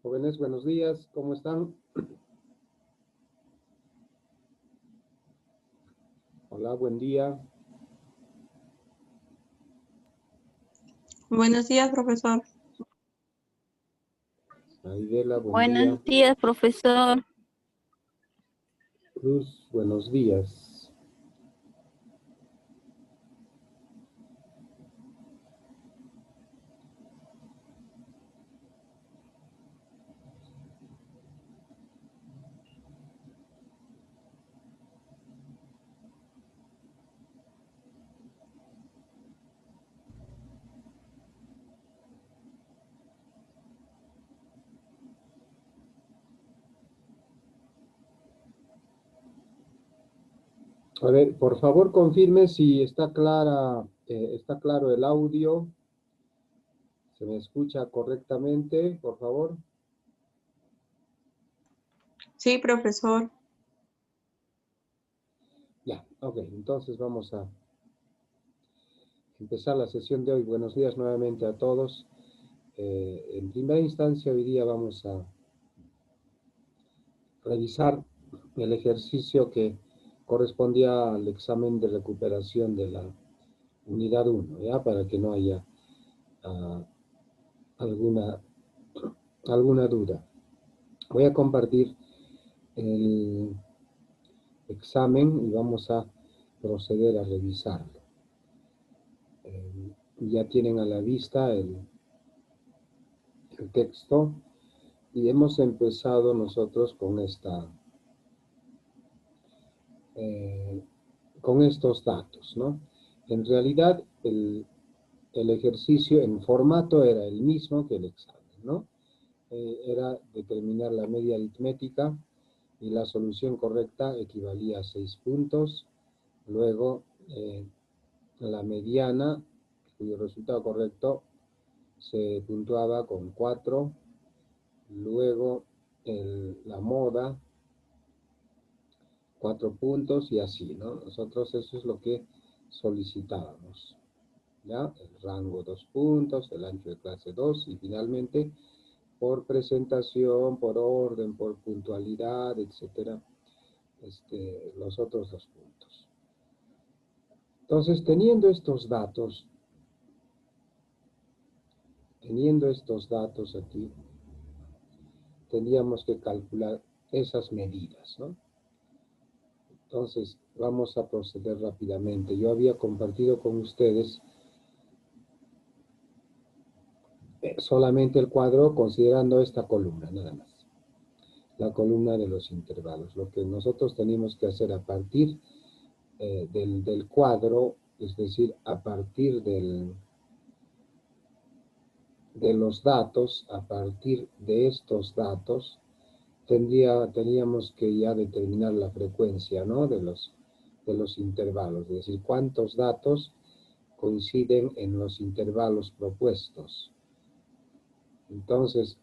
Jóvenes, buenos días, ¿cómo están? Hola, buen día. Buenos días, profesor. Aidela, buen día. Buenos días, profesor. Cruz, buenos días. A ver, por favor, confirme si está está claro el audio. ¿Se me escucha correctamente, por favor? Sí, profesor. Ya, ok, entonces vamos a empezar la sesión de hoy. Buenos días nuevamente a todos. En primera instancia, hoy día vamos a revisar el ejercicio que correspondía al examen de recuperación de la unidad 1, ¿ya? Para que no haya uh, alguna duda. Voy a compartir el examen y vamos a proceder a revisarlo. Ya tienen a la vista el texto y hemos empezado nosotros con con estos datos, ¿no? En realidad, el ejercicio en formato era el mismo que el examen, ¿no? Era determinar la media aritmética y la solución correcta equivalía a 6 puntos. Luego, la mediana, cuyo resultado correcto se puntuaba con 4. Luego, la moda, 4 puntos y así, ¿no? Nosotros eso es lo que solicitábamos, ¿ya? El rango 2 puntos, el ancho de clase 2 y finalmente por presentación, por orden, por puntualidad, etcétera, los otros 2 puntos. Entonces, teniendo estos datos aquí, tendríamos que calcular esas medidas, ¿no? Entonces, vamos a proceder rápidamente. Yo había compartido con ustedes solamente el cuadro considerando esta columna, nada más. La columna de los intervalos. Lo que nosotros tenemos que hacer a partir del cuadro, es decir, a partir de los datos, a partir de estos datos, teníamos que ya determinar la frecuencia, ¿no? de los intervalos, es decir, cuántos datos coinciden en los intervalos propuestos. Entonces,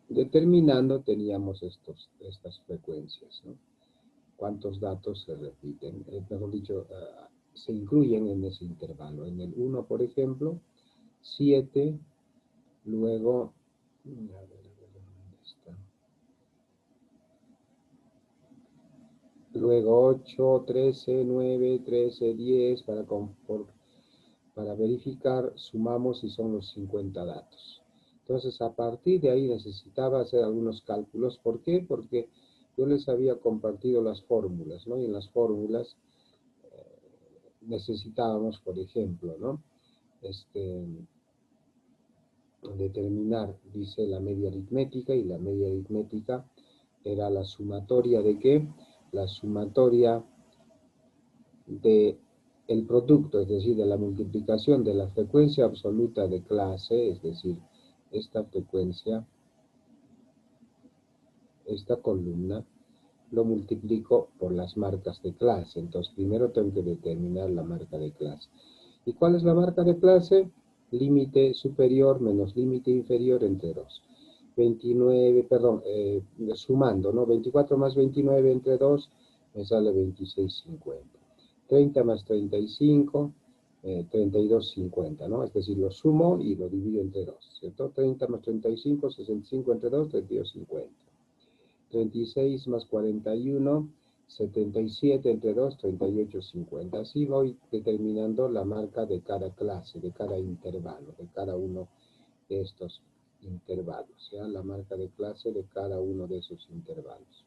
determinando teníamos estas frecuencias, ¿no? Cuántos datos se repiten, mejor dicho, se incluyen en ese intervalo. En el 1, por ejemplo, 7, luego, ¿dónde está? Luego 8, 13, 9, 13, 10, para verificar, sumamos y son los 50 datos. Entonces, a partir de ahí necesitaba hacer algunos cálculos. ¿Por qué? Porque yo les había compartido las fórmulas, ¿no? Y en las fórmulas necesitábamos, por ejemplo, ¿no? Determinar, dice, la media aritmética, y la media aritmética era la sumatoria de ¿qué? La sumatoria de el producto, es decir, de la multiplicación de la frecuencia absoluta de clase, es decir, esta frecuencia, esta columna, lo multiplico por las marcas de clase. Entonces, primero tengo que determinar la marca de clase. ¿Y cuál es la marca de clase? Límite superior menos límite inferior entre 2. 29, perdón, sumando, ¿no? 24 más 29 entre 2 me sale 26,50. 30 más 35 32,50, ¿no? Es decir, lo sumo y lo divido entre 2, ¿cierto? 30 más 35, 65 entre 2, 32,50. 36 más 41, 77 entre 2, 38,50. Así voy determinando la marca de cada clase, de cada intervalo, de cada uno de estos intervalos, ¿ya? La marca de clase de cada uno de esos intervalos.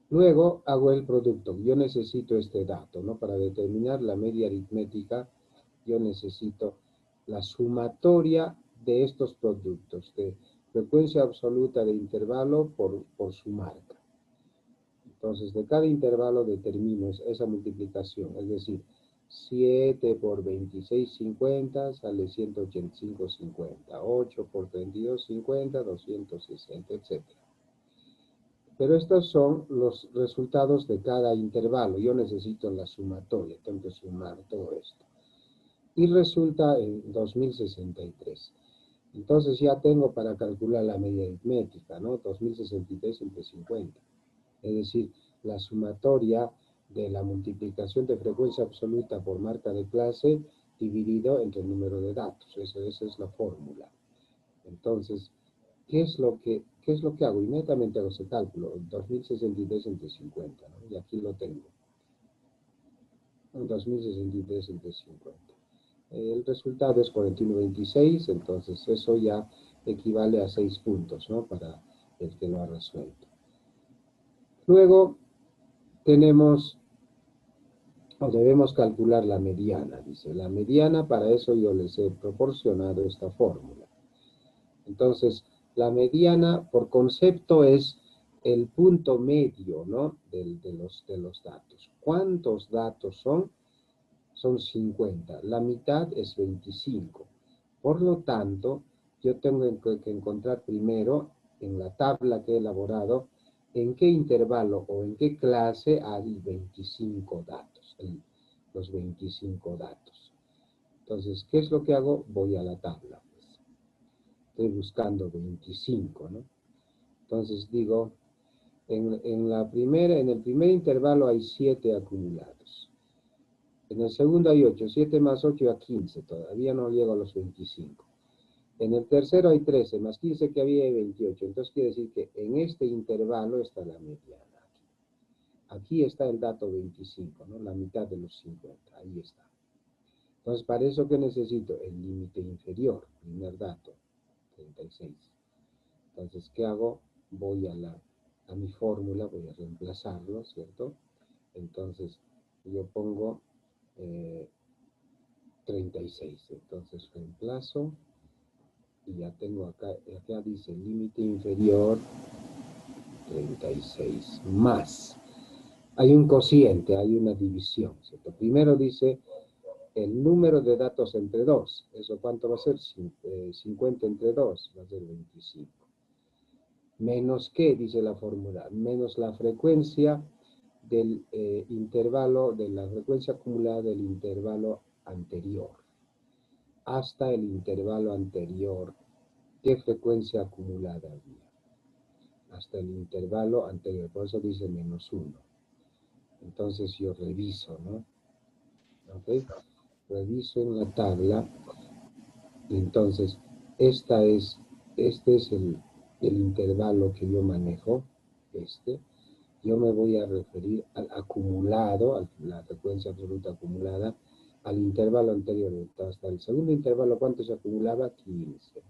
Luego hago el producto. Yo necesito este dato, ¿no? Para determinar la media aritmética, yo necesito la sumatoria de estos productos, de frecuencia absoluta de intervalo por su marca. Entonces, de cada intervalo determino esa multiplicación, es decir, 7 por 26,50 sale 185,50, 8 por 32,50, 260, etc. Pero estos son los resultados de cada intervalo. Yo necesito la sumatoria, tengo que sumar todo esto. Y resulta en 2063. Entonces ya tengo para calcular la media aritmética, ¿no? 2063 entre 50. Es decir, la sumatoria de la multiplicación de frecuencia absoluta por marca de clase dividido entre el número de datos. Esa es la fórmula. Entonces, ¿qué es lo que hago? Inmediatamente hago ese cálculo, 2063 entre 50, ¿no? Y aquí lo tengo. 2063 entre 50. El resultado es 41,26, entonces eso ya equivale a 6 puntos, ¿no? Para el que lo ha resuelto. Luego tenemos, o debemos calcular la mediana, dice. La mediana, para eso yo les he proporcionado esta fórmula. Entonces, la mediana, por concepto, es el punto medio, ¿no? de los datos. ¿Cuántos datos son? Son 50. La mitad es 25. Por lo tanto, yo tengo que encontrar primero, en la tabla que he elaborado, en qué intervalo o en qué clase hay 25 datos, los 25 datos. Entonces, ¿qué es lo que hago? Voy a la tabla. Estoy buscando 25, ¿no? Entonces digo, en el primer intervalo hay 7 acumulados. En el segundo hay 8, 7 más 8 a 15, todavía no llego a los 25. En el tercero hay 13, más 15 que había hay 28. Entonces quiere decir que en este intervalo está la mediana. Aquí está el dato 25, ¿no? La mitad de los 50, ahí está. Entonces, para eso, ¿qué necesito? El límite inferior, primer dato, 36. Entonces, ¿qué hago? Voy a mi fórmula, voy a reemplazarlo, ¿cierto? Entonces, yo pongo 36. Entonces, reemplazo y ya tengo acá dice límite inferior 36 más. Hay un cociente, hay una división, ¿cierto? Primero dice el número de datos entre 2. ¿Eso cuánto va a ser? 50 entre 2 va a ser 25. Menos ¿qué? Dice la fórmula. Menos la frecuencia del intervalo, de la frecuencia acumulada del intervalo anterior. Hasta el intervalo anterior, ¿qué frecuencia acumulada había? Hasta el intervalo anterior, por eso dice menos 1. Entonces yo reviso, ¿no? ¿Ok? Reviso en la tabla, y entonces este es el intervalo que yo manejo, yo me voy a referir al acumulado, a la frecuencia absoluta acumulada, al intervalo anterior. Hasta el segundo intervalo, ¿cuánto se acumulaba? 15.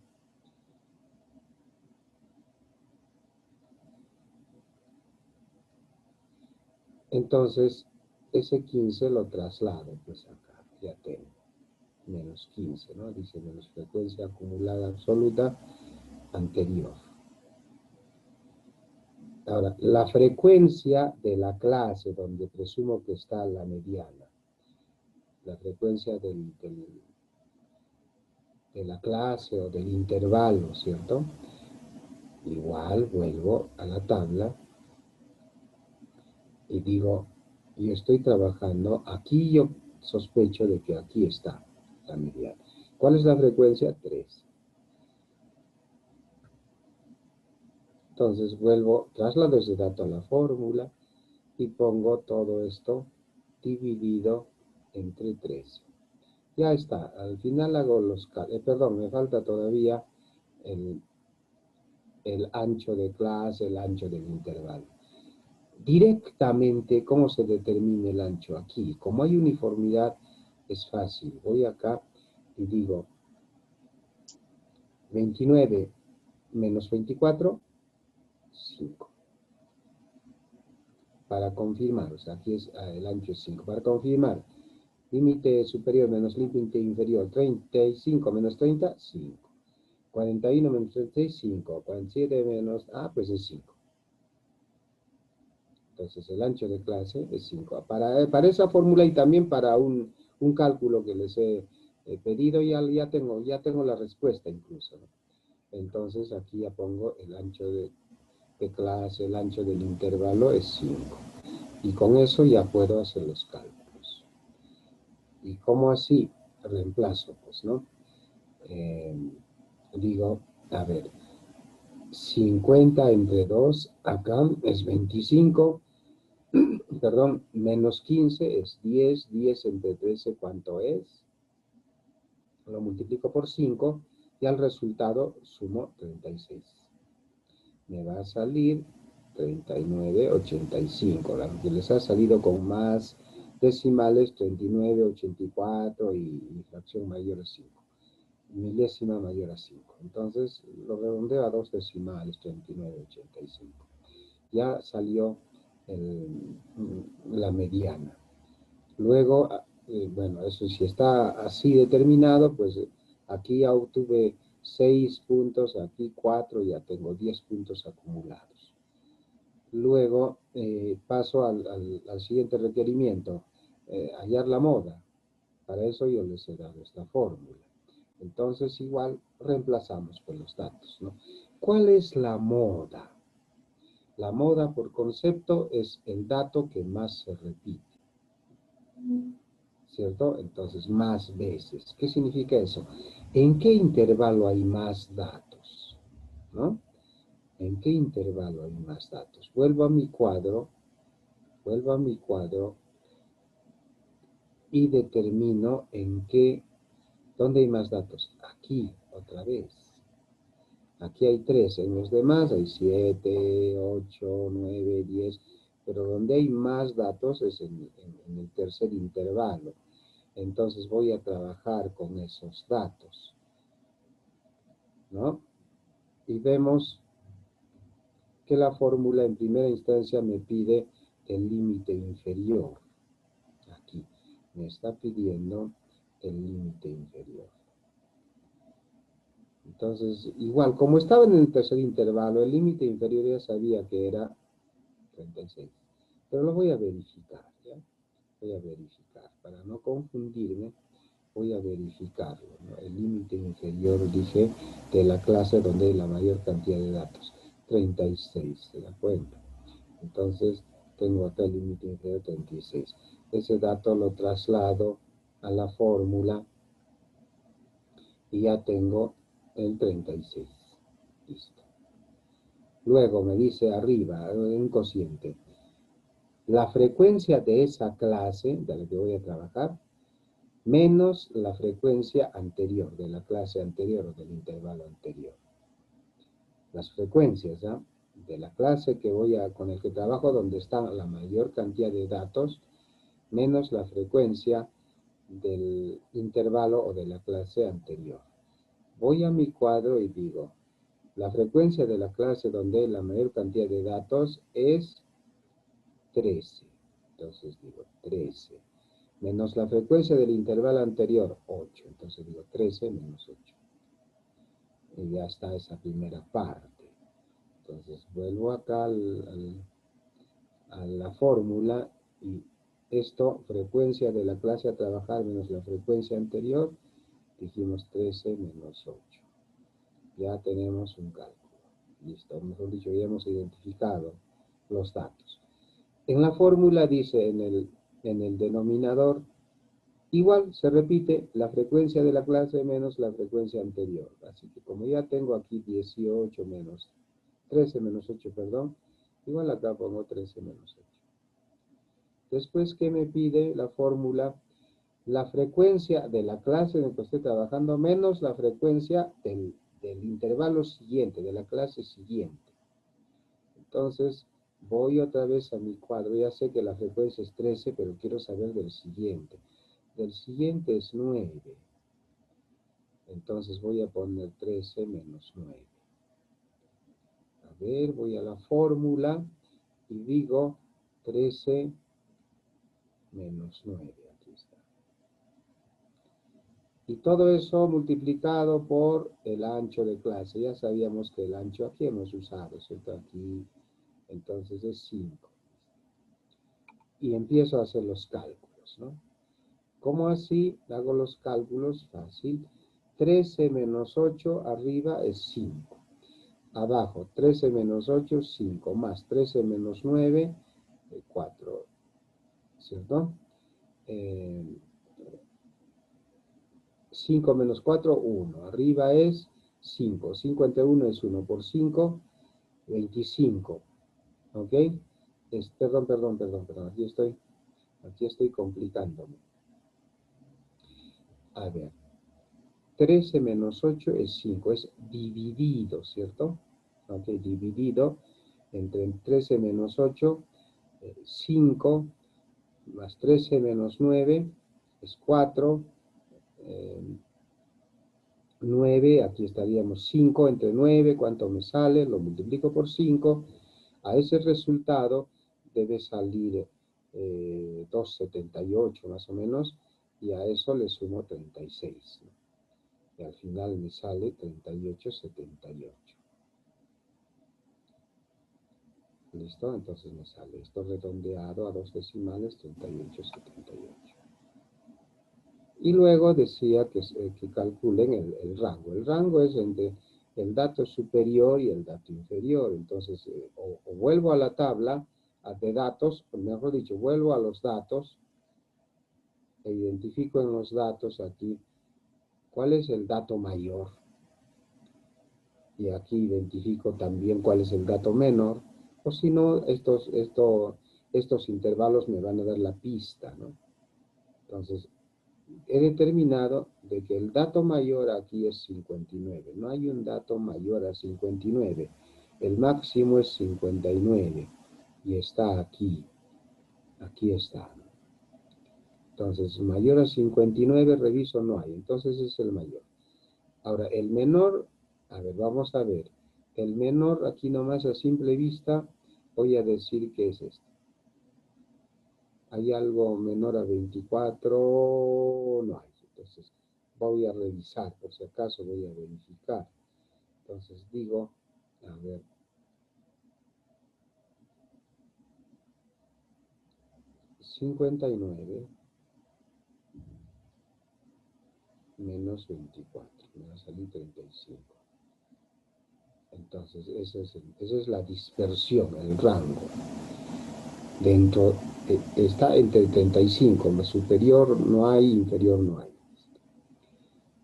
Entonces, ese 15 lo traslado, pues acá, ya tengo, menos 15, ¿no? Dice menos frecuencia acumulada absoluta anterior. Ahora, la frecuencia de la clase donde presumo que está la mediana, la frecuencia de la clase o del intervalo, ¿cierto? Igual vuelvo a la tabla y digo, yo estoy trabajando, aquí yo sospecho de que aquí está la mediana. ¿Cuál es la frecuencia? 3. Entonces vuelvo, traslado ese dato a la fórmula y pongo todo esto dividido entre 13. Ya está, al final hago los cálculos, perdón, me falta todavía el ancho de clase, el ancho del intervalo. Directamente, ¿cómo se determina el ancho? Aquí, como hay uniformidad, es fácil. Voy acá y digo 29 menos 24, 5. Para confirmar, o sea, aquí es, el ancho es 5. Para confirmar, límite superior menos límite inferior, 35 menos 30, 5. 41 menos 35, 47 menos, pues es 5. Entonces el ancho de clase es 5. Para esa fórmula y también para un cálculo que les he pedido, ya tengo la respuesta incluso, ¿no? Entonces aquí ya pongo el ancho de clase, el ancho del intervalo es 5. Y con eso ya puedo hacer los cálculos. ¿Y cómo así? Reemplazo, pues, ¿no? Digo, a ver, 50 entre 2, acá es 25, perdón, menos 15 es 10, 10 entre 13, ¿cuánto es? Lo multiplico por 5 y al resultado sumo 36. Me va a salir 39,85. La que les ha salido con más decimales, 39,84 y fracción mayor a 5. Milésima mayor a 5. Entonces lo redondeo a 2 decimales, 39,85. Ya salió la mediana. Luego, bueno, eso si está así determinado, pues aquí ya obtuve 6 puntos, aquí 4, ya tengo 10 puntos acumulados. Luego paso al siguiente requerimiento, hallar la moda. Para eso yo les he dado esta fórmula. Entonces igual reemplazamos con los datos, ¿no? ¿Cuál es la moda? La moda por concepto es el dato que más se repite, ¿cierto? Entonces, más veces. ¿Qué significa eso? ¿En qué intervalo hay más datos? ¿No? ¿En qué intervalo hay más datos? Vuelvo a mi cuadro y determino ¿dónde hay más datos? Aquí, otra vez. Aquí hay 3, en los demás hay 7, 8, 9, 10, pero donde hay más datos es en el tercer intervalo. Entonces voy a trabajar con esos datos, ¿no? Y vemos que la fórmula en primera instancia me pide el límite inferior. Aquí me está pidiendo el límite inferior. Entonces, igual, como estaba en el tercer intervalo, el límite inferior ya sabía que era 36. Pero lo voy a verificar, ¿ya? Voy a verificar. Para no confundirme, voy a verificarlo, ¿no? El límite inferior, dije, de la clase donde hay la mayor cantidad de datos. 36, ¿se da cuenta? Entonces, tengo acá el límite inferior 36. Ese dato lo traslado a la fórmula y ya tengo el 36. Listo. Luego me dice arriba, un cociente, la frecuencia de esa clase, de la que voy a trabajar, menos la frecuencia anterior, de la clase anterior o del intervalo anterior. Las frecuencias, ¿ya? De la clase con el que trabajo, donde está la mayor cantidad de datos, menos la frecuencia del intervalo o de la clase anterior. Voy a mi cuadro y digo, la frecuencia de la clase donde la mayor cantidad de datos es 13. Entonces digo 13. Menos la frecuencia del intervalo anterior, 8. Entonces digo 13 menos 8. Y ya está esa primera parte. Entonces vuelvo acá a la fórmula y esto, frecuencia de la clase a trabajar menos la frecuencia anterior, dijimos 13 menos 8. Ya tenemos un cálculo. Listo, mejor dicho, ya hemos identificado los datos. En la fórmula dice en el denominador, igual se repite la frecuencia de la clase menos la frecuencia anterior. Así que como ya tengo aquí 18 menos 13 menos 8, perdón, igual acá pongo 13 menos 8. Después, ¿qué me pide la fórmula? la frecuencia de la clase en la que estoy trabajando menos la frecuencia del intervalo siguiente, de la clase siguiente. Entonces, voy otra vez a mi cuadro. Ya sé que la frecuencia es 13, pero quiero saber del siguiente. Del siguiente es 9. Entonces voy a poner 13 menos 9. A ver, voy a la fórmula y digo 13 menos 9. Aquí está. Y todo eso multiplicado por el ancho de clase. Ya sabíamos que el ancho aquí hemos usado, ¿cierto? Aquí, entonces es 5. Y empiezo a hacer los cálculos, ¿no? ¿Cómo así? Hago los cálculos fácil. 13 menos 8 arriba es 5. Abajo, 13 menos 8, 5. Más 13 menos 9, 4. ¿Cierto? 5 menos 4, 1. Arriba es 5. 5 entre 1 es 1 por 5, 25. ¿Ok? Perdón. Aquí estoy complicándome. A ver. 13 menos 8 es 5. Es dividido, ¿cierto? Ok, dividido entre 13 menos 8, 5, más 13 menos 9 es 4. 9, aquí estaríamos 5 entre 9, ¿cuánto me sale? Lo multiplico por 5. A ese resultado debe salir 2,78 más o menos, y a eso le sumo 36. ¿No? Y al final me sale 38,78. ¿Listo? Entonces me sale esto redondeado a 2 decimales, 38,78. Y luego decía que calculen el rango. El rango es entre el dato superior y el dato inferior. Entonces, o vuelvo a la tabla de datos, o mejor dicho, vuelvo a los datos e identifico en los datos aquí cuál es el dato mayor. Y aquí identifico también cuál es el dato menor. O si no, estos intervalos me van a dar la pista, ¿no? Entonces, he determinado de que el dato mayor aquí es 59. No hay un dato mayor a 59. El máximo es 59. Y está aquí. Aquí está. Entonces, mayor a 59, reviso, no hay. Entonces es el mayor. Ahora, el menor, a ver, vamos a ver. El menor, aquí nomás a simple vista, voy a decir que es este. ¿Hay algo menor a 24? No hay. Entonces, voy a revisar, por si acaso voy a verificar. Entonces digo, a ver, 59 menos 24, me va a salir 35. Entonces, esa es la dispersión, el rango. Dentro, está entre 35, más superior no hay, inferior no hay.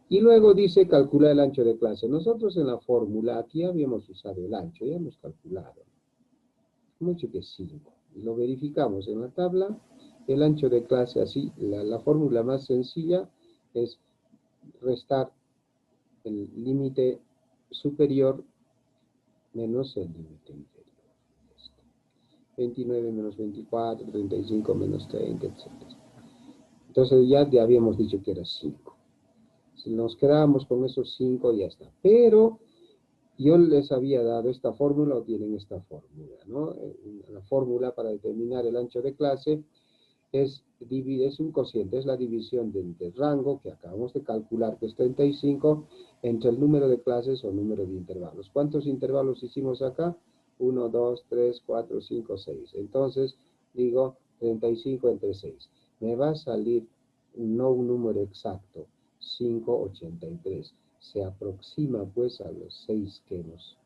Y luego dice calcula el ancho de clase. Nosotros en la fórmula, aquí habíamos usado el ancho, ya hemos calculado. Mucho que 5. Y lo verificamos en la tabla. El ancho de clase así, la fórmula más sencilla es restar el límite superior menos el límite inferior. 29 menos 24, 35 menos 30, etc. Entonces ya habíamos dicho que era 5. Si nos quedábamos con esos 5, ya está. Pero yo les había dado esta fórmula, o tienen esta fórmula, ¿no? La fórmula para determinar el ancho de clase es un cociente, es la división del rango que acabamos de calcular, que es 35, entre el número de clases o número de intervalos. ¿Cuántos intervalos hicimos acá? 1, 2, 3, 4, 5, 6. Entonces, digo 35 entre 6. Me va a salir no un número exacto, 5,83. Se aproxima pues a los 6 que hemos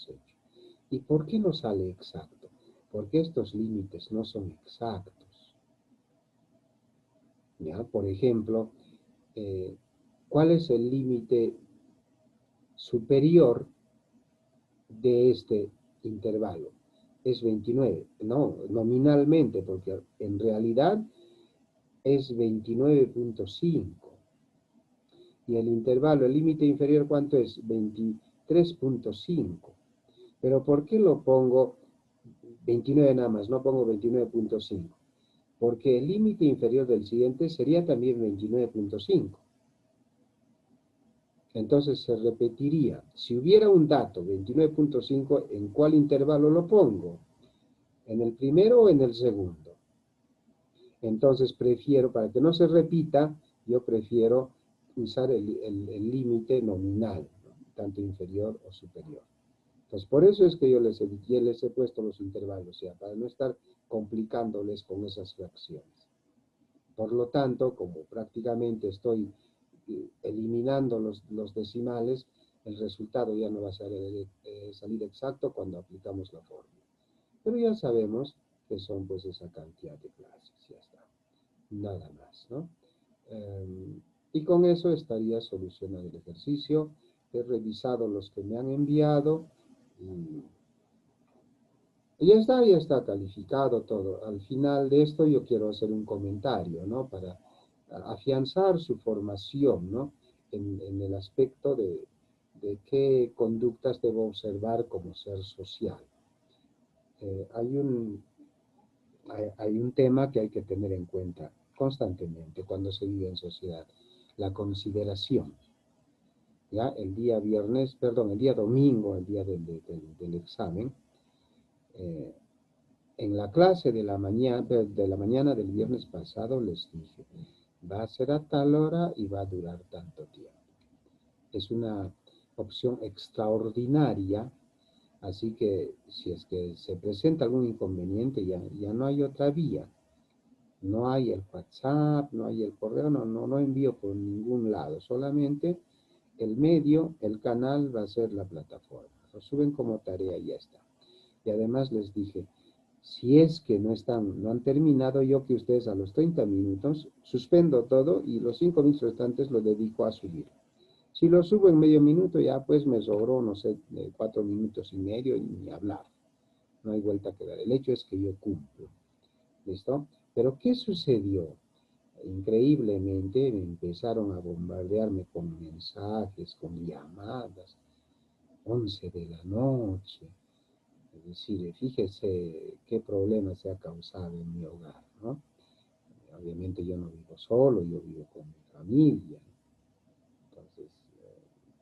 hecho. ¿Y por qué no sale exacto? Porque estos límites no son exactos. ¿Ya? Por ejemplo, ¿cuál es el límite superior de este intervalo? Es 29. No, nominalmente, porque en realidad es 29.5. Y el intervalo, el límite inferior, ¿cuánto es? 23.5. Pero ¿por qué lo pongo 29 nada más? No pongo 29.5. Porque el límite inferior del siguiente sería también 29.5. Entonces se repetiría. Si hubiera un dato 29.5, ¿en cuál intervalo lo pongo? ¿En el primero o en el segundo? Entonces prefiero, para que no se repita, yo prefiero usar el límite nominal, ¿no? Tanto inferior o superior. Entonces, por eso es que yo les he puesto los intervalos, ya, para no estar complicándoles con esas fracciones. Por lo tanto, como prácticamente estoy eliminando los decimales, el resultado ya no va a salir exacto cuando aplicamos la fórmula. Pero ya sabemos que son pues esa cantidad de clases, ya está. Nada más, ¿no? Y con eso estaría solucionado el ejercicio. He revisado los que me han enviado y ya está calificado todo. Al final de esto yo quiero hacer un comentario, ¿no? Para afianzar su formación, ¿no? En el aspecto de qué conductas debo observar como ser social. Hay un tema que hay que tener en cuenta constantemente cuando se vive en sociedad, la consideración. ¿Ya? El día domingo, el día del examen, en la clase de la mañana del viernes pasado les dije, va a ser a tal hora y va a durar tanto tiempo. Es una opción extraordinaria, así que si es que se presenta algún inconveniente, ya no hay otra vía. No hay el WhatsApp, no hay el correo, no envío por ningún lado, solamente el medio, el canal va a ser la plataforma. Lo suben como tarea y ya está. Y además les dije, si es que no han terminado, yo que ustedes a los 30 minutos suspendo todo y los 5 minutos restantes lo dedico a subir. Si lo subo en medio minuto, ya pues me sobró, no sé, 4 minutos y medio y ni hablar. No hay vuelta que dar. El hecho es que yo cumplo. ¿Listo? Pero ¿qué sucedió? Increíblemente me empezaron a bombardearme con mensajes, con llamadas, 11 de la noche. Es decir, fíjese qué problema se ha causado en mi hogar, ¿no? Obviamente yo no vivo solo, yo vivo con mi familia. Entonces,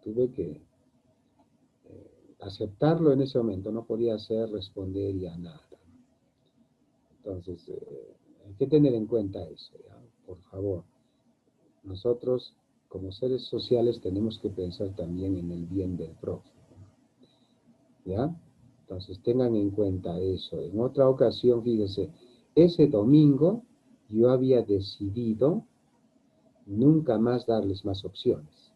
tuve que aceptarlo en ese momento, no podía hacer responder ya nada. Entonces, hay que tener en cuenta eso, ¿ya? Por favor. Nosotros, como seres sociales, tenemos que pensar también en el bien del prójimo, ¿ya? Entonces, tengan en cuenta eso. En otra ocasión, fíjense, ese domingo yo había decidido nunca más darles más opciones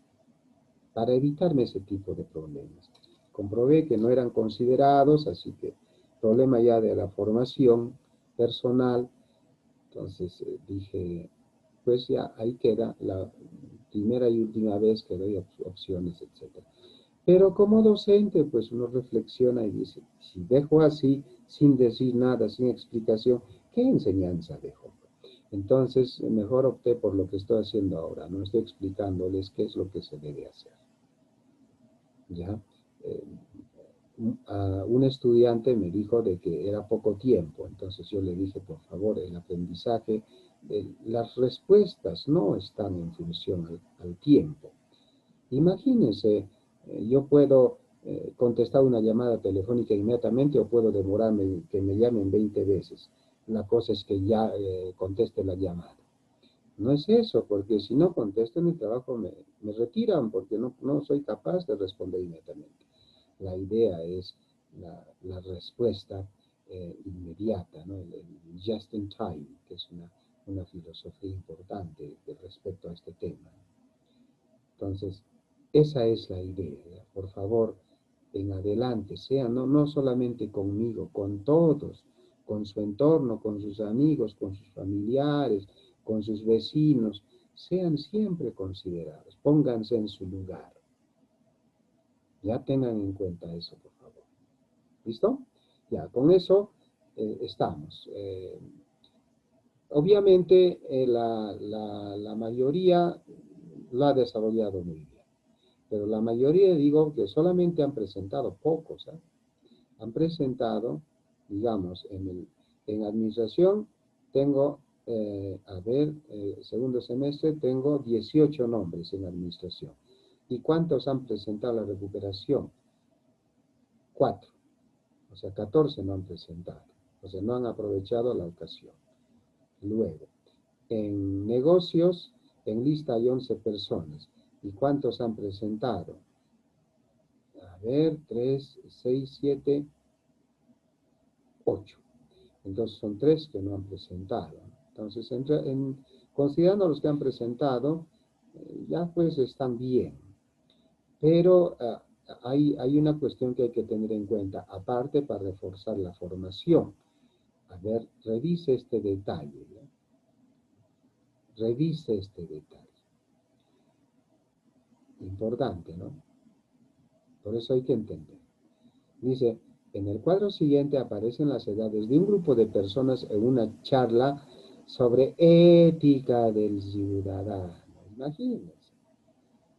para evitarme ese tipo de problemas. Comprobé que no eran considerados, así que problema ya de la formación personal. Entonces dije, pues ya ahí queda la primera y última vez que doy opciones, etc. Pero como docente, pues uno reflexiona y dice, si dejo así, sin decir nada, sin explicación, ¿qué enseñanza dejo? Entonces, mejor opté por lo que estoy haciendo ahora, no estoy explicándoles qué es lo que se debe hacer. ¿Ya? Un estudiante me dijo de que era poco tiempo, entonces yo le dije, por favor, el aprendizaje, las respuestas no están en función al tiempo. Imagínense, yo puedo contestar una llamada telefónica inmediatamente o puedo demorarme que me llamen 20 veces. La cosa es que ya conteste la llamada. No es eso, porque si no contesto en el trabajo me retiran porque no soy capaz de responder inmediatamente. La idea es la respuesta inmediata, ¿no? El just in time, que es una filosofía importante respecto a este tema. Entonces, esa es la idea, ¿ya? Por favor, en adelante, sean no solamente conmigo, con todos, con su entorno, con sus amigos, con sus familiares, con sus vecinos, sean siempre considerados, pónganse en su lugar. Ya tengan en cuenta eso, por favor. ¿Listo? Ya, con eso estamos. Obviamente, la mayoría lo ha desarrollado muy bien, pero la mayoría digo que solamente han presentado pocos, ¿eh? Han presentado, digamos, en administración tengo, a ver, segundo semestre tengo 18 nombres en administración. ¿Y cuántos han presentado la recuperación? 4. O sea, 14 no han presentado. O sea, no han aprovechado la ocasión. Luego, en negocios, en lista hay 11 personas. ¿Y cuántos han presentado? A ver, 3, 6, 7, 8. Entonces son 3 que no han presentado. Entonces, considerando los que han presentado, ya pues están bien. Pero hay una cuestión que hay que tener en cuenta, aparte para reforzar la formación. A ver, revise este detalle, ¿no? Revise este detalle. Importante, ¿no? Por eso hay que entender. Dice, en el cuadro siguiente aparecen las edades de un grupo de personas en una charla sobre ética del ciudadano. Imagínense.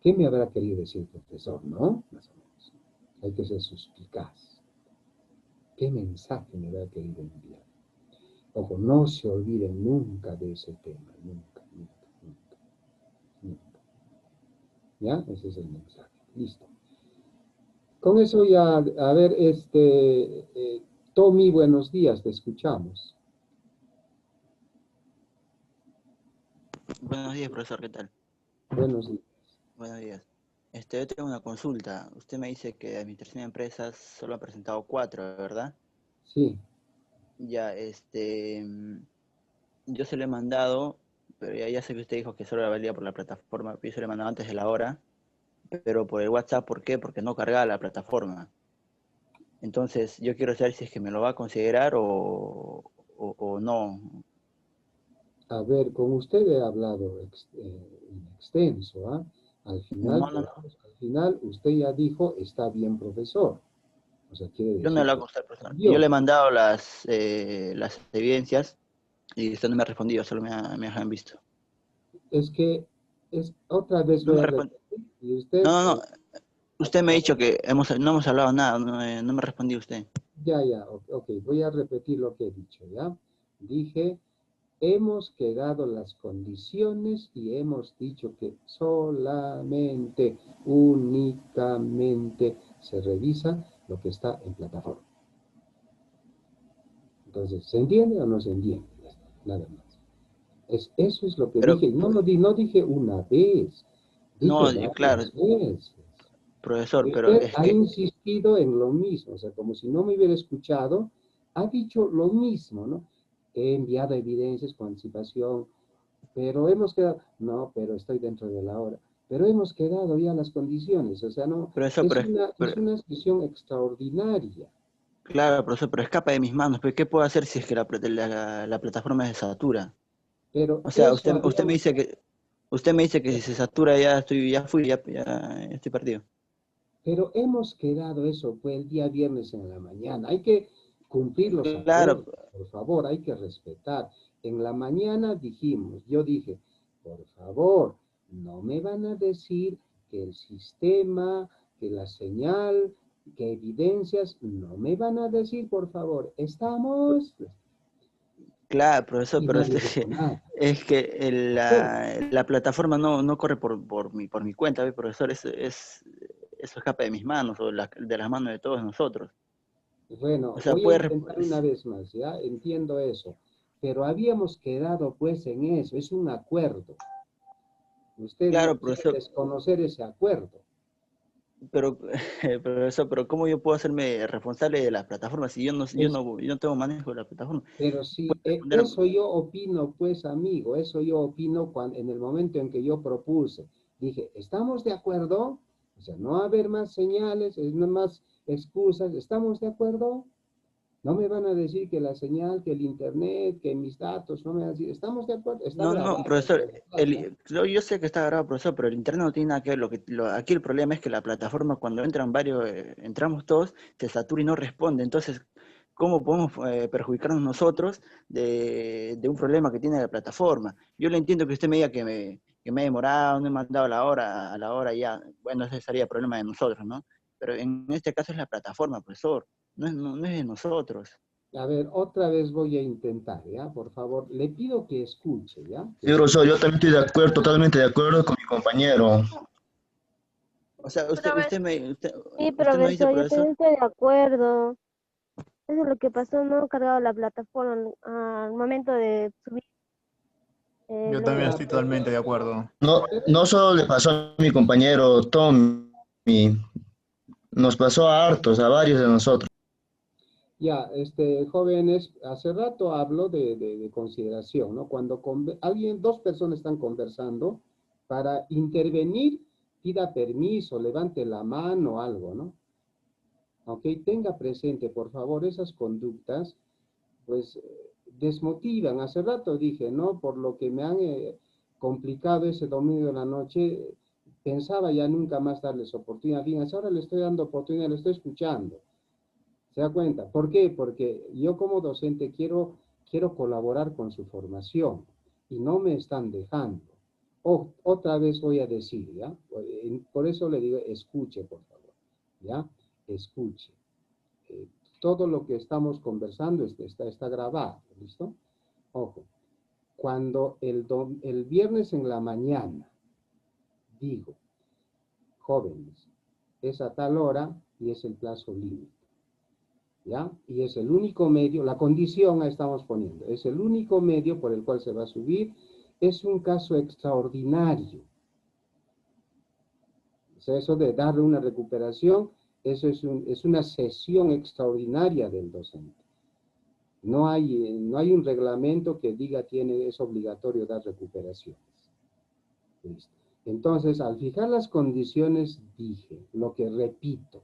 ¿Qué me habrá querido decir el profesor, no? Más o menos. Hay que ser suspicaz. ¿Qué mensaje me habrá querido enviar? Ojo, no se olviden nunca de ese tema. Nunca, nunca, nunca, nunca. ¿Ya? Ese es el mensaje. Listo. Con eso ya, a ver, Tommy, buenos días, te escuchamos. Buenos días, profesor, ¿qué tal? Buenos días. Buenos días. Yo tengo una consulta. Usted me dice que de administración de empresas solo ha presentado 4, ¿verdad? Sí. Ya, yo se lo he mandado, pero ya sé que usted dijo que solo la valía por la plataforma. Yo se lo he mandado antes de la hora, pero por el WhatsApp, ¿por qué? Porque no cargaba la plataforma. Entonces, yo quiero saber si es que me lo va a considerar o no. A ver, con usted he hablado en extenso, ¿ah? Al final, No, no, no. al final, usted ya dijo, está bien, profesor. O sea, quiere Yo no decir lo que hago usted, profesor. Yo le he yo. mandado las evidencias y usted no me ha respondido, solo me han visto. Es que otra vez No voy me a responde. repetir. Y usted, No, no, no. Usted me ha dicho que no hemos hablado nada, no me respondió usted. ya, ok, voy a repetir lo que he dicho, ¿ya? Dije, hemos quedado las condiciones y hemos dicho que solamente, únicamente se revisa lo que está en plataforma. Entonces, ¿se entiende o no se entiende? Nada más. Eso es lo que Pero, dije. No dije una vez, dije no, claro, varias veces. profesor, Y pero usted es ha que, insistido en lo mismo, o sea, como si no me hubiera escuchado, ha dicho lo mismo, ¿no? He enviado evidencias con anticipación, pero hemos quedado, no, pero estoy dentro de la hora, pero hemos quedado ya las condiciones, o sea, no, profesor, es una sesión extraordinaria, claro, profesor, pero escapa de mis manos. Pero ¿qué puedo hacer si es que la plataforma se satura? pero O sea, eso habíamos, usted me dice que si se satura ya estoy perdido. pero hemos quedado, eso fue el día viernes en la mañana. Hay que cumplir los Claro, acuerdos, por favor, hay que respetar. En la mañana dijimos, yo dije, por favor, no me van a decir que el sistema, que la señal, que evidencias, no me van a decir, por favor, estamos. claro, profesor, Y pero nadie dijo nada. es que Acuerdo. la plataforma no corre por mi cuenta, ¿ve, profesor? Eso escapa de mis manos o de las manos de todos nosotros. O Bueno, sea, voy a intentar una vez más, ¿ya? Entiendo eso. Pero habíamos quedado pues en eso, es un acuerdo. Usted no claro, quiere profesor, desconocer ese acuerdo. pero, profesor, pero ¿cómo yo puedo hacerme responsable de la plataforma si Es, yo no tengo manejo de la plataforma? pero sí, ¿Puede responder? eso yo opino, pues, amigo, eso yo opino cuando, en el momento en que yo propuse. Dije, ¿estamos de acuerdo? O sea, no haber más señales, no más excusas, ¿estamos de acuerdo? No me van a decir que la señal, que el internet, que mis datos, no me van a decir, ¿estamos de acuerdo? Está No, no, grabado, profesor, ¿verdad? yo sé que está grabado, profesor, pero el internet no tiene nada que ver. Aquí el problema es que la plataforma, cuando entran varios, entramos todos, se satura y no responde. Entonces, ¿cómo podemos perjudicarnos nosotros de un problema que tiene la plataforma? Yo le entiendo que usted me diga que me he demorado, no he mandado a la hora ya, bueno, ese sería problema de nosotros, ¿no? Pero en este caso es la plataforma, profesor, no es de nosotros. A ver, otra vez voy a intentar, ¿ya? Por favor, le pido que escuche, ¿ya? Que Sí, profesor, escuche. yo también estoy de acuerdo, totalmente de acuerdo con mi compañero. O sea, Sí, usted nos dice, profesor, yo profesor, también estoy de acuerdo. Eso es lo que pasó, no he cargado la plataforma al momento de subir Yo los también Ya, estoy totalmente de acuerdo. No, no solo le pasó a mi compañero Tommy, nos pasó a hartos, a varios de nosotros. ya, jóvenes, hace rato hablo de consideración, ¿no? Cuando dos personas están conversando, para intervenir, pida permiso, levante la mano, algo, ¿no? Ok, tenga presente, por favor, esas conductas, pues, desmotivan. Hace rato dije, ¿no? Por lo que me han complicado ese domingo de la noche, pensaba ya nunca más darles oportunidad. Bien, ahora le estoy dando oportunidad, le estoy escuchando. ¿Se da cuenta? ¿Por qué? Porque yo como docente quiero colaborar con su formación y no me están dejando. Otra vez voy a decir, ¿ya? Por eso le digo, escuche, por favor, ¿ya? Escuche. Eh, Todo lo que estamos conversando está grabado, ¿listo? Ojo, cuando el viernes en la mañana digo, jóvenes, es a tal hora y es el plazo límite. ¿Ya? Y es el único medio, la condición ahí estamos poniendo, es el único medio por el cual se va a subir, es un caso extraordinario. O sea, eso de darle una recuperación, eso es una sesión extraordinaria del docente. No hay un reglamento que diga es obligatorio dar recuperaciones. ¿Listo? Entonces, al fijar las condiciones, dije, lo que repito,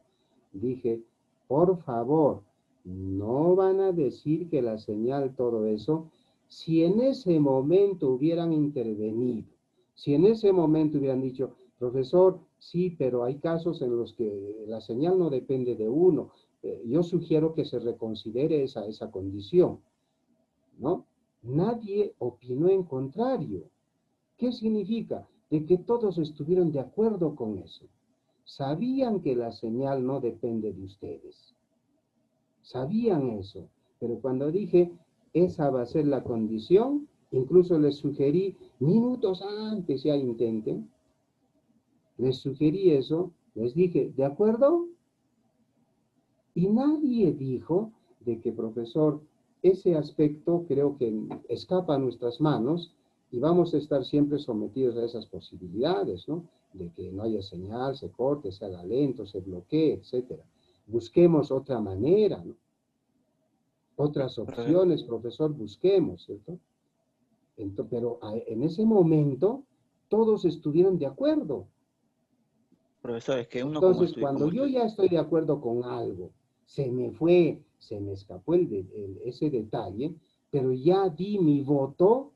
dije, por favor, no van a decir que la señal, todo eso, si en ese momento hubieran intervenido, si en ese momento hubieran dicho, profesor, sí, pero hay casos en los que la señal no depende de uno, yo sugiero que se reconsidere esa condición, ¿no? Nadie opinó en contrario. ¿Qué significa? De que todos estuvieron de acuerdo con eso. Sabían que la señal no depende de ustedes. Sabían eso. Pero cuando dije, esa va a ser la condición, incluso les sugerí minutos antes ya intenten. Les sugerí eso, les dije, ¿de acuerdo? Y nadie dijo de que, profesor, ese aspecto creo que escapa a nuestras manos y vamos a estar siempre sometidos a esas posibilidades, ¿no? De que no haya señal, se corte, se haga lento, se bloquee, etc. Busquemos otra manera, ¿no? Otras opciones, profesor, busquemos, ¿cierto? Pero en ese momento todos estuvieron de acuerdo. profesor, es que uno Entonces, cuando yo ya estoy de acuerdo con algo, se me escapó ese detalle, pero ya di mi voto,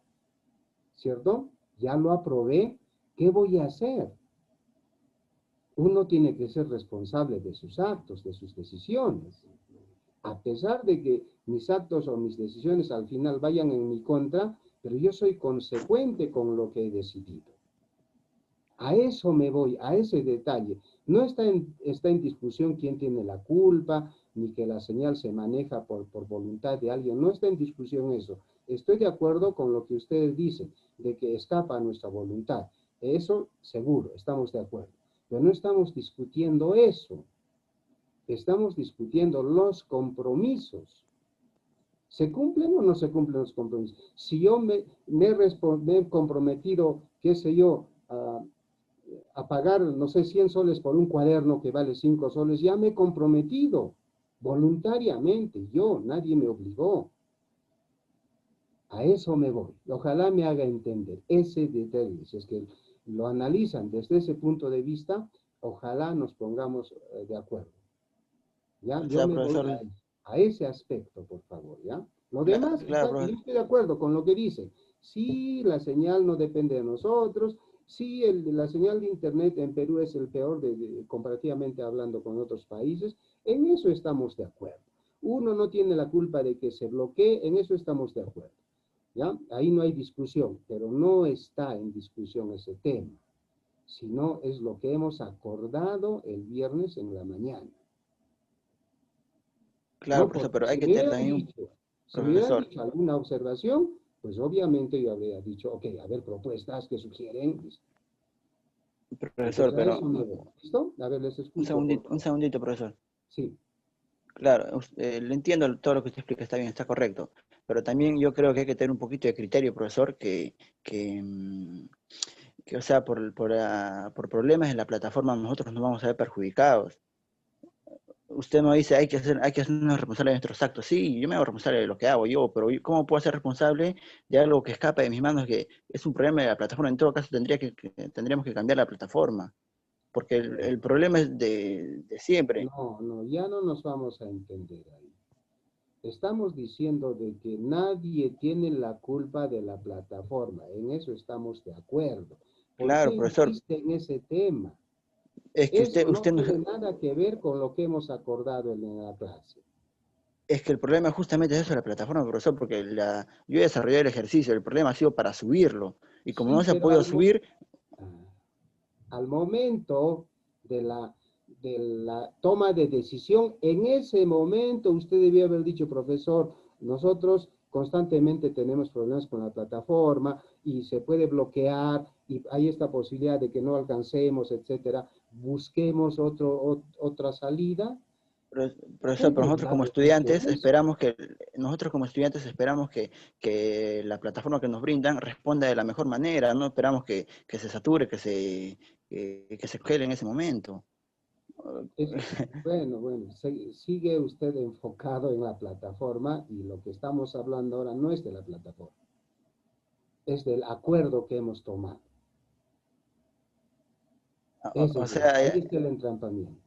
¿cierto? Ya lo aprobé, ¿qué voy a hacer? Uno tiene que ser responsable de sus actos, de sus decisiones. A pesar de que mis actos o mis decisiones al final vayan en mi contra, pero yo soy consecuente con lo que he decidido. A eso me voy, a ese detalle. No está en discusión quién tiene la culpa, ni que la señal se maneja por voluntad de alguien. No está en discusión eso. Estoy de acuerdo con lo que ustedes dicen, de que escapa a nuestra voluntad. Eso seguro, estamos de acuerdo. Pero no estamos discutiendo eso. Estamos discutiendo los compromisos. ¿Se cumplen o no se cumplen los compromisos? Si yo me he comprometido, qué sé yo, a pagar, no sé, 100 soles por un cuaderno que vale 5 soles, ya me he comprometido voluntariamente, nadie me obligó. A eso me voy. Ojalá me haga entender ese detalle. Si es que lo analizan desde ese punto de vista, ojalá nos pongamos de acuerdo. ¿Ya? O Yo sea, me voy profesor, a ese aspecto, por favor, ¿ya? Lo demás, claro, yo profesor. estoy de acuerdo con lo que dice. Sí, la señal no depende de nosotros. Sí, la señal de Internet en Perú es el peor comparativamente hablando con otros países. En eso estamos de acuerdo. uno no tiene la culpa de que se bloquee, en eso estamos de acuerdo. ¿Ya? Ahí no hay discusión, pero no está en discusión ese tema, sino es lo que hemos acordado el viernes en la mañana. Claro, ¿No? profesor, Porque pero hay si que me tener hubieran también un dicho, si me hubieran profesor. dicho alguna observación, pues obviamente yo habría dicho, ok, a ver, propuestas que sugieren. Profesor, Entonces a pero eso me voy. ¿Listo? A ver, les escucho, por un favor. segundito, profesor. Sí. Claro, le entiendo todo lo que usted explica, está bien, está correcto, pero también yo creo que hay que tener un poquito de criterio, profesor, que o sea, por problemas en la plataforma nosotros nos vamos a ver perjudicados. Usted nos dice, hay que hacernos responsables de nuestros actos. Sí, yo me hago responsable de lo que hago yo, pero ¿cómo puedo ser responsable de algo que escapa de mis manos, que es un problema de la plataforma? En todo caso, tendríamos que cambiar la plataforma, porque el problema es de siempre. No, no, ya no nos vamos a entender ahí. Estamos diciendo de que nadie tiene la culpa de la plataforma. En eso estamos de acuerdo. ¿Por qué Claro, profesor, insiste en ese tema? es que Eso no usted nos, tiene nada que ver con lo que hemos acordado en la clase. es que el problema justamente es eso, la plataforma, profesor, porque yo he desarrollado el ejercicio, el problema ha sido para subirlo, y como no Sí, se ha pero podido subir, al momento de la toma de decisión, en ese momento usted debió haber dicho, profesor, nosotros constantemente tenemos problemas con la plataforma y se puede bloquear y hay esta posibilidad de que no alcancemos, etcétera. Busquemos otra salida. profesor, pero Hemos ya dicho eso. nosotros como estudiantes esperamos que la plataforma que nos brindan responda de la mejor manera, no esperamos que se sature, que se cuele en ese momento. Bueno, sigue usted enfocado en la plataforma y lo que estamos hablando ahora no es de la plataforma, es del acuerdo que hemos tomado. O sea, Ahí está el entrampamiento.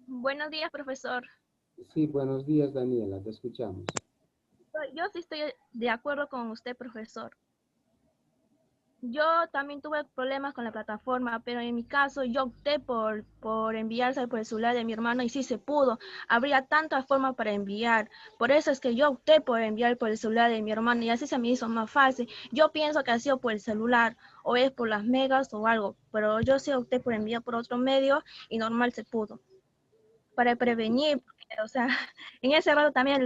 Buenos días, profesor. Sí, buenos días, Daniela, te escuchamos. Yo sí estoy de acuerdo con usted, profesor. Yo también tuve problemas con la plataforma, pero en mi caso yo opté por enviarse por el celular de mi hermano y sí se pudo. Habría tantas formas para enviar. Por eso es que yo opté por enviar por el celular de mi hermano y así se me hizo más fácil. Yo pienso que ha sido por el celular o es por las megas o algo, pero yo sí opté por enviar por otro medio y normal se pudo. Para prevenir, porque, o sea, en ese rato también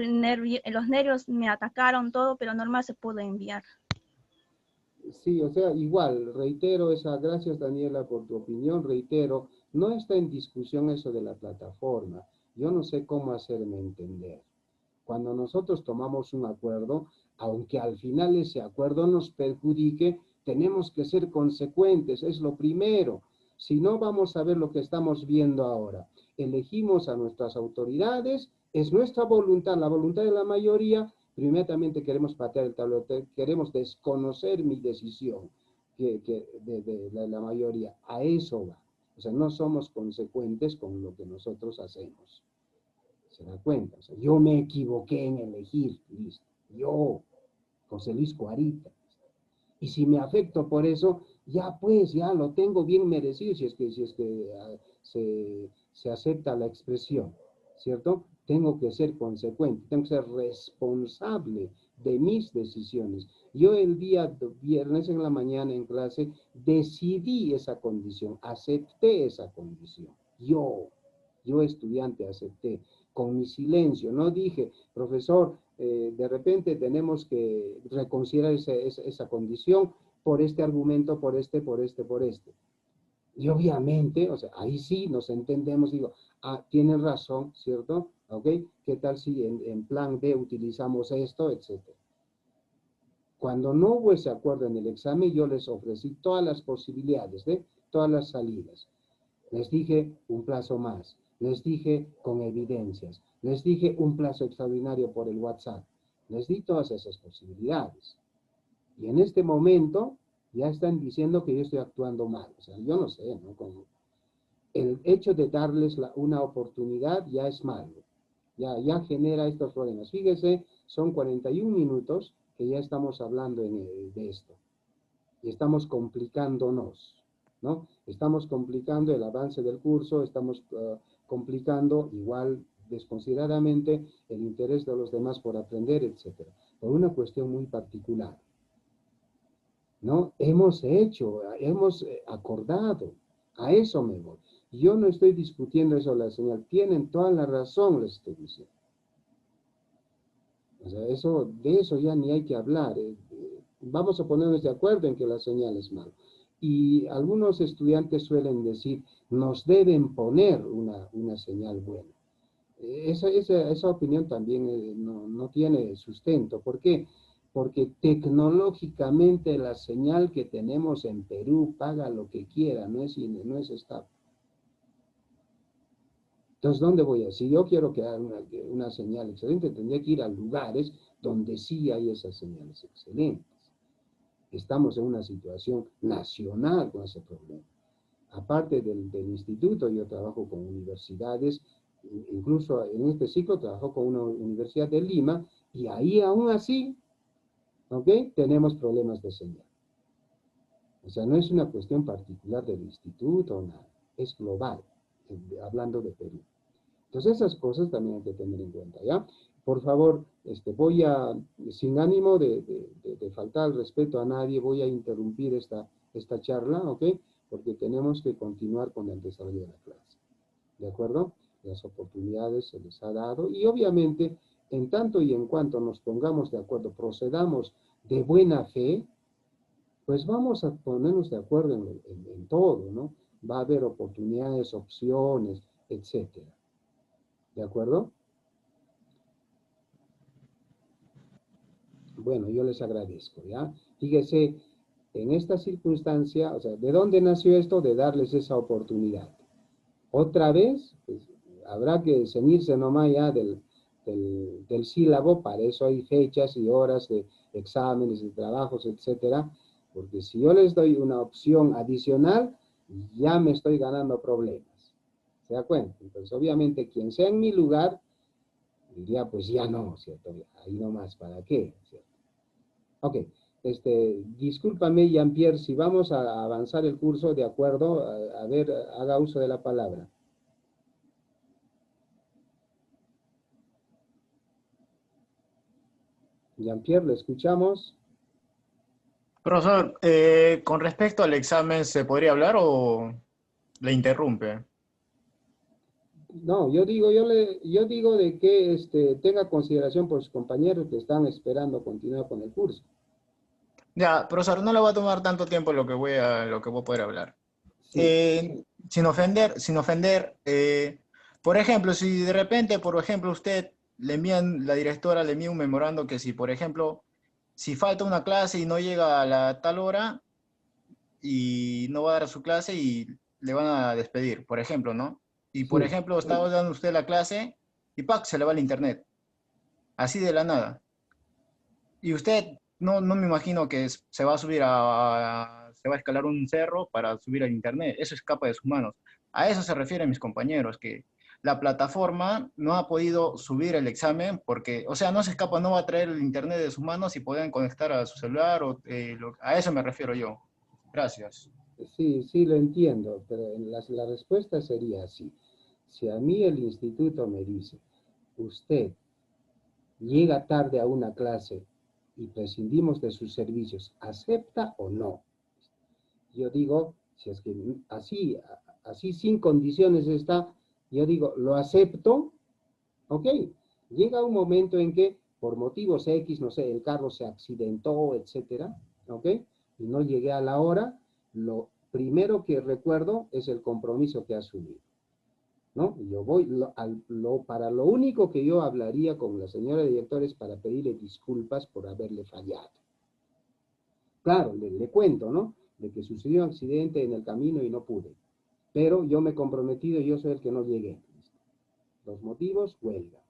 los nervios me atacaron todo, pero normal se pudo enviar. Sí, o sea, igual, reitero gracias Daniela por tu opinión, reitero, no está en discusión eso de la plataforma. Yo no sé cómo hacerme entender. Cuando nosotros tomamos un acuerdo, aunque al final ese acuerdo nos perjudique, tenemos que ser consecuentes, es lo primero. Si no, vamos a ver lo que estamos viendo ahora. Elegimos a nuestras autoridades, es nuestra voluntad, la voluntad de la mayoría, pero inmediatamente queremos patear el tablero, queremos desconocer mi decisión de la mayoría. A eso va. O sea, no somos consecuentes con lo que nosotros hacemos. ¿Se da cuenta? O sea, yo me equivoqué en elegir, listo. Yo, José Luis Cuarita. Y si me afecto por eso, ya pues, ya lo tengo bien merecido, si es que se acepta la expresión, ¿cierto? Tengo que ser consecuente, tengo que ser responsable de mis decisiones. Yo el día viernes en la mañana en clase decidí esa condición, acepté esa condición. Yo estudiante acepté con mi silencio, no dije, profesor, de repente tenemos que reconsiderar esa condición por este argumento, por este. Y obviamente, o sea, ahí sí nos entendemos, digo, tienen razón, ¿cierto? ¿Ok? ¿Qué tal si en plan B utilizamos esto, etcétera? Cuando no hubo ese acuerdo en el examen, yo les ofrecí todas las posibilidades, todas las salidas. Les dije un plazo más, les dije con evidencias, les dije un plazo extraordinario por el WhatsApp, les di todas esas posibilidades. Y en este momento ya están diciendo que yo estoy actuando mal. O sea, yo no sé, ¿no? El hecho de darles una oportunidad ya es malo. Ya genera estos problemas. Fíjese, son 41 minutos que ya estamos hablando de esto. Y estamos complicándonos, ¿no? Estamos complicando el avance del curso, estamos complicando igual desconsideradamente el interés de los demás por aprender, etc. Por una cuestión muy particular, ¿no? Hemos acordado, a eso me voy. Yo no estoy discutiendo eso, la señal, tienen toda la razón, les estoy diciendo. O sea, de eso ya ni hay que hablar. Vamos a ponernos de acuerdo en que la señal es mala. Y algunos estudiantes suelen decir, nos deben poner una señal buena. Esa opinión también no tiene sustento. ¿Por qué? Porque tecnológicamente la señal que tenemos en Perú paga lo que quiera, no es estable. Entonces, ¿dónde voy a ir? Si yo quiero crear una señal excelente, tendría que ir a lugares donde sí hay esas señales excelentes. Estamos en una situación nacional con ese problema. Aparte del instituto, yo trabajo con universidades, incluso en este ciclo trabajo con una universidad de Lima, y ahí aún así, ¿ok? Tenemos problemas de señal. O sea, no es una cuestión particular del instituto, nada, es global, hablando de Perú. Entonces esas cosas también hay que tener en cuenta, ¿ya? Por favor, voy a, sin ánimo de faltar al respeto a nadie, voy a interrumpir esta charla, ¿ok? Porque tenemos que continuar con el desarrollo de la clase, ¿de acuerdo? Las oportunidades se les ha dado y obviamente, en tanto y en cuanto nos pongamos de acuerdo, procedamos de buena fe, pues vamos a ponernos de acuerdo en todo, ¿no? Va a haber oportunidades, opciones, etcétera. ¿De acuerdo? Bueno, yo les agradezco, ¿ya? Fíjese, en esta circunstancia, o sea, ¿de dónde nació esto? De darles esa oportunidad. Otra vez, pues, habrá que ceñirse nomás ya del sílabo, para eso hay fechas y horas de exámenes y trabajos, etcétera, porque si yo les doy una opción adicional, ya me estoy ganando problemas. ¿Se da cuenta? Entonces, obviamente, quien sea en mi lugar, diría, pues ya no, ¿cierto? Ahí nomás, ¿para qué? ¿Cierto? Ok, discúlpame, Jean-Pierre, si vamos a avanzar el curso, de acuerdo, a ver, haga uso de la palabra. Jean-Pierre, ¿lo escuchamos? Profesor, con respecto al examen, ¿se podría hablar o le interrumpe? No, yo digo de que tenga consideración por sus compañeros que están esperando continuar con el curso. Ya, profesor, no le va a tomar tanto tiempo lo que voy a poder hablar. Sí. Sin ofender, por ejemplo, si de repente, por ejemplo, la directora le envía un memorando que si, por ejemplo, si falta una clase y no llega a la tal hora y no va a dar su clase y le van a despedir, por ejemplo, ¿no? Y, por Sí. ejemplo, está dando usted la clase y ¡pac! Se le va el internet. Así de la nada. Y usted, no me imagino que se va a subir se va a escalar un cerro para subir al internet. Eso escapa de sus manos. A eso se refieren mis compañeros, que la plataforma no ha podido subir el examen porque, o sea, no se escapa, no va a traer el internet de sus manos y pueden conectar a su celular, a eso me refiero yo. Gracias. Sí, lo entiendo, pero la respuesta sería así. Si a mí el instituto me dice, usted llega tarde a una clase y prescindimos de sus servicios, ¿acepta o no? Yo digo, si es que así sin condiciones está, yo digo, lo acepto, ok. Llega un momento en que, por motivos X, no sé, el carro se accidentó, etcétera, ok, y no llegué a la hora, lo primero que recuerdo es el compromiso que asumí, ¿no? Yo voy, para lo único que yo hablaría con la señora directora es para pedirle disculpas por haberle fallado. Claro, le cuento, ¿no? De que sucedió un accidente en el camino y no pude. Pero yo me he comprometido y yo soy el que no llegué. Los motivos, huelga.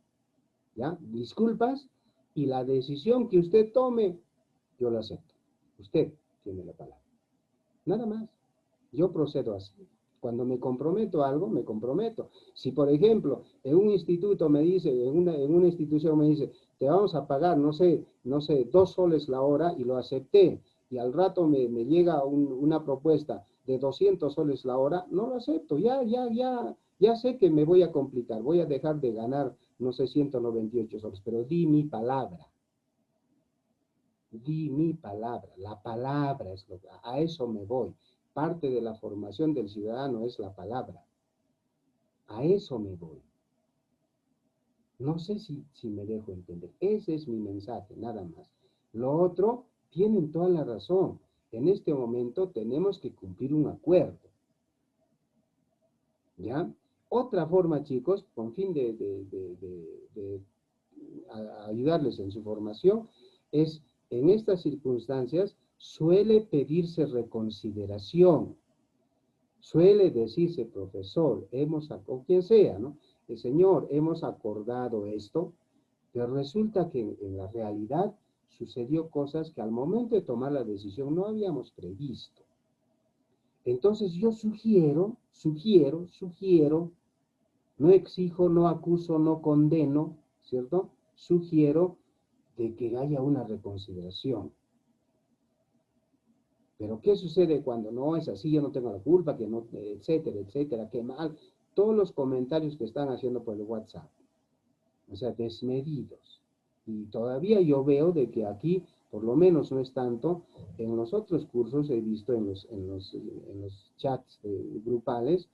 ¿Ya? Disculpas y la decisión que usted tome, yo la acepto. Usted tiene la palabra. Nada más. Yo procedo así. Cuando me comprometo a algo, me comprometo. Si, por ejemplo, en un instituto me dice, en una institución me dice, te vamos a pagar, no sé, 2 soles la hora, y lo acepté, y al rato me llega una propuesta de 200 soles la hora, no lo acepto, ya Ya sé que me voy a complicar, voy a dejar de ganar, no sé, 198 soles, pero di mi palabra. Di mi palabra. La palabra es lo que, a eso me voy. Parte de la formación del ciudadano es la palabra. A eso me voy. No sé si me dejo entender. Ese es mi mensaje, nada más. Lo otro, tienen toda la razón. En este momento tenemos que cumplir un acuerdo. ¿Ya? Otra forma, chicos, con fin de ayudarles en su formación, es en estas circunstancias suele pedirse reconsideración. Suele decirse, profesor, o quien sea, ¿no? Señor, hemos acordado esto, pero resulta que en la realidad sucedió cosas que al momento de tomar la decisión no habíamos previsto. Entonces yo sugiero, no exijo, no acuso, no condeno, ¿cierto? Sugiero de que haya una reconsideración. Pero ¿qué sucede cuando no es así? Yo no tengo la culpa, que no, etcétera, etcétera, qué mal. Todos los comentarios que están haciendo por el WhatsApp. O sea, desmedidos. Y todavía yo veo de que aquí, por lo menos no es tanto, en los otros cursos he visto en los chats grupales,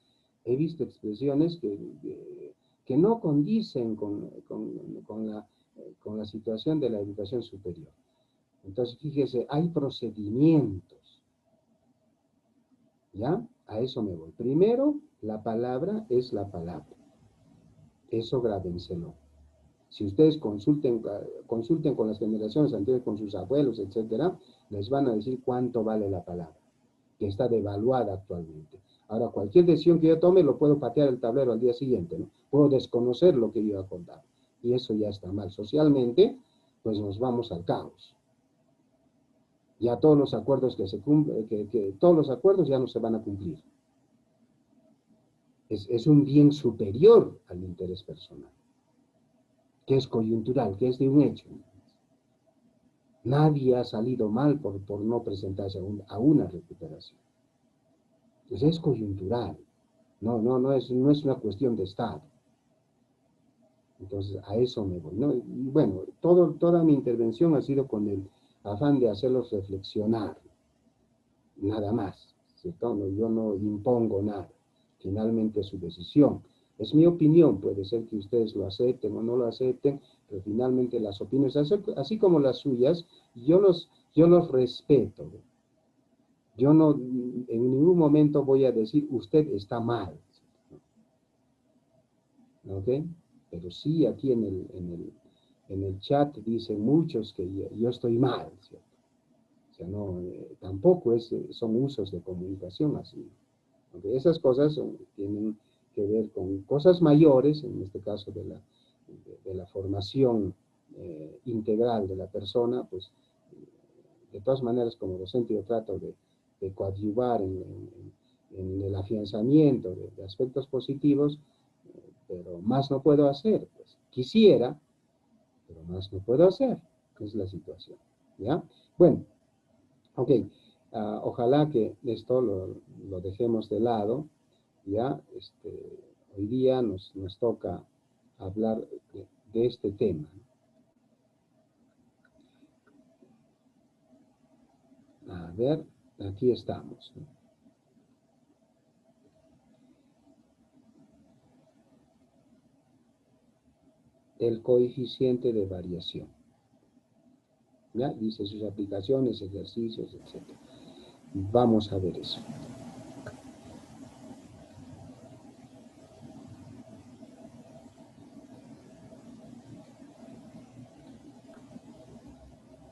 he visto expresiones que no condicen con la situación de la educación superior. Entonces, fíjese, hay procedimientos. ¿Ya? A eso me voy. Primero, la palabra es la palabra. Eso grábenselo. Si ustedes consulten con las generaciones anteriores, con sus abuelos, etcétera, les van a decir cuánto vale la palabra, que está devaluada actualmente. Ahora, cualquier decisión que yo tome, lo puedo patear el tablero al día siguiente, ¿no? Puedo desconocer lo que yo he acordado. Y eso ya está mal. Socialmente, pues nos vamos al caos. Ya todos los acuerdos todos los acuerdos ya no se van a cumplir. Es un bien superior al interés personal, que es coyuntural, que es de un hecho. Nadie ha salido mal por no presentarse a una recuperación. Pues es coyuntural. No es una cuestión de Estado. Entonces, a eso me voy, ¿no? Y bueno, toda mi intervención ha sido con el afán de hacerlos reflexionar. Nada más, ¿cierto? No, yo no impongo nada. Finalmente es su decisión. Es mi opinión, puede ser que ustedes lo acepten o no lo acepten, pero finalmente las opiniones, así como las suyas, yo los respeto. Yo no, en ningún momento voy a decir, usted está mal. ¿Ok? Pero sí aquí en el chat dicen muchos que yo estoy mal, ¿cierto? O sea, no, tampoco son usos de comunicación así. Porque esas cosas tienen que ver con cosas mayores, en este caso de la formación integral de la persona, pues de todas maneras como docente yo trato de coadyuvar en el afianzamiento de aspectos positivos, pero más no puedo hacer. Pues quisiera, pero más no puedo hacer. Es la situación. ¿Ya? Bueno, ok. Ojalá que esto lo dejemos de lado. ¿Ya? Hoy día nos toca hablar de este tema. A ver, aquí estamos. El coeficiente de variación. ¿Ya? Dice sus aplicaciones, ejercicios, etc. Vamos a ver eso.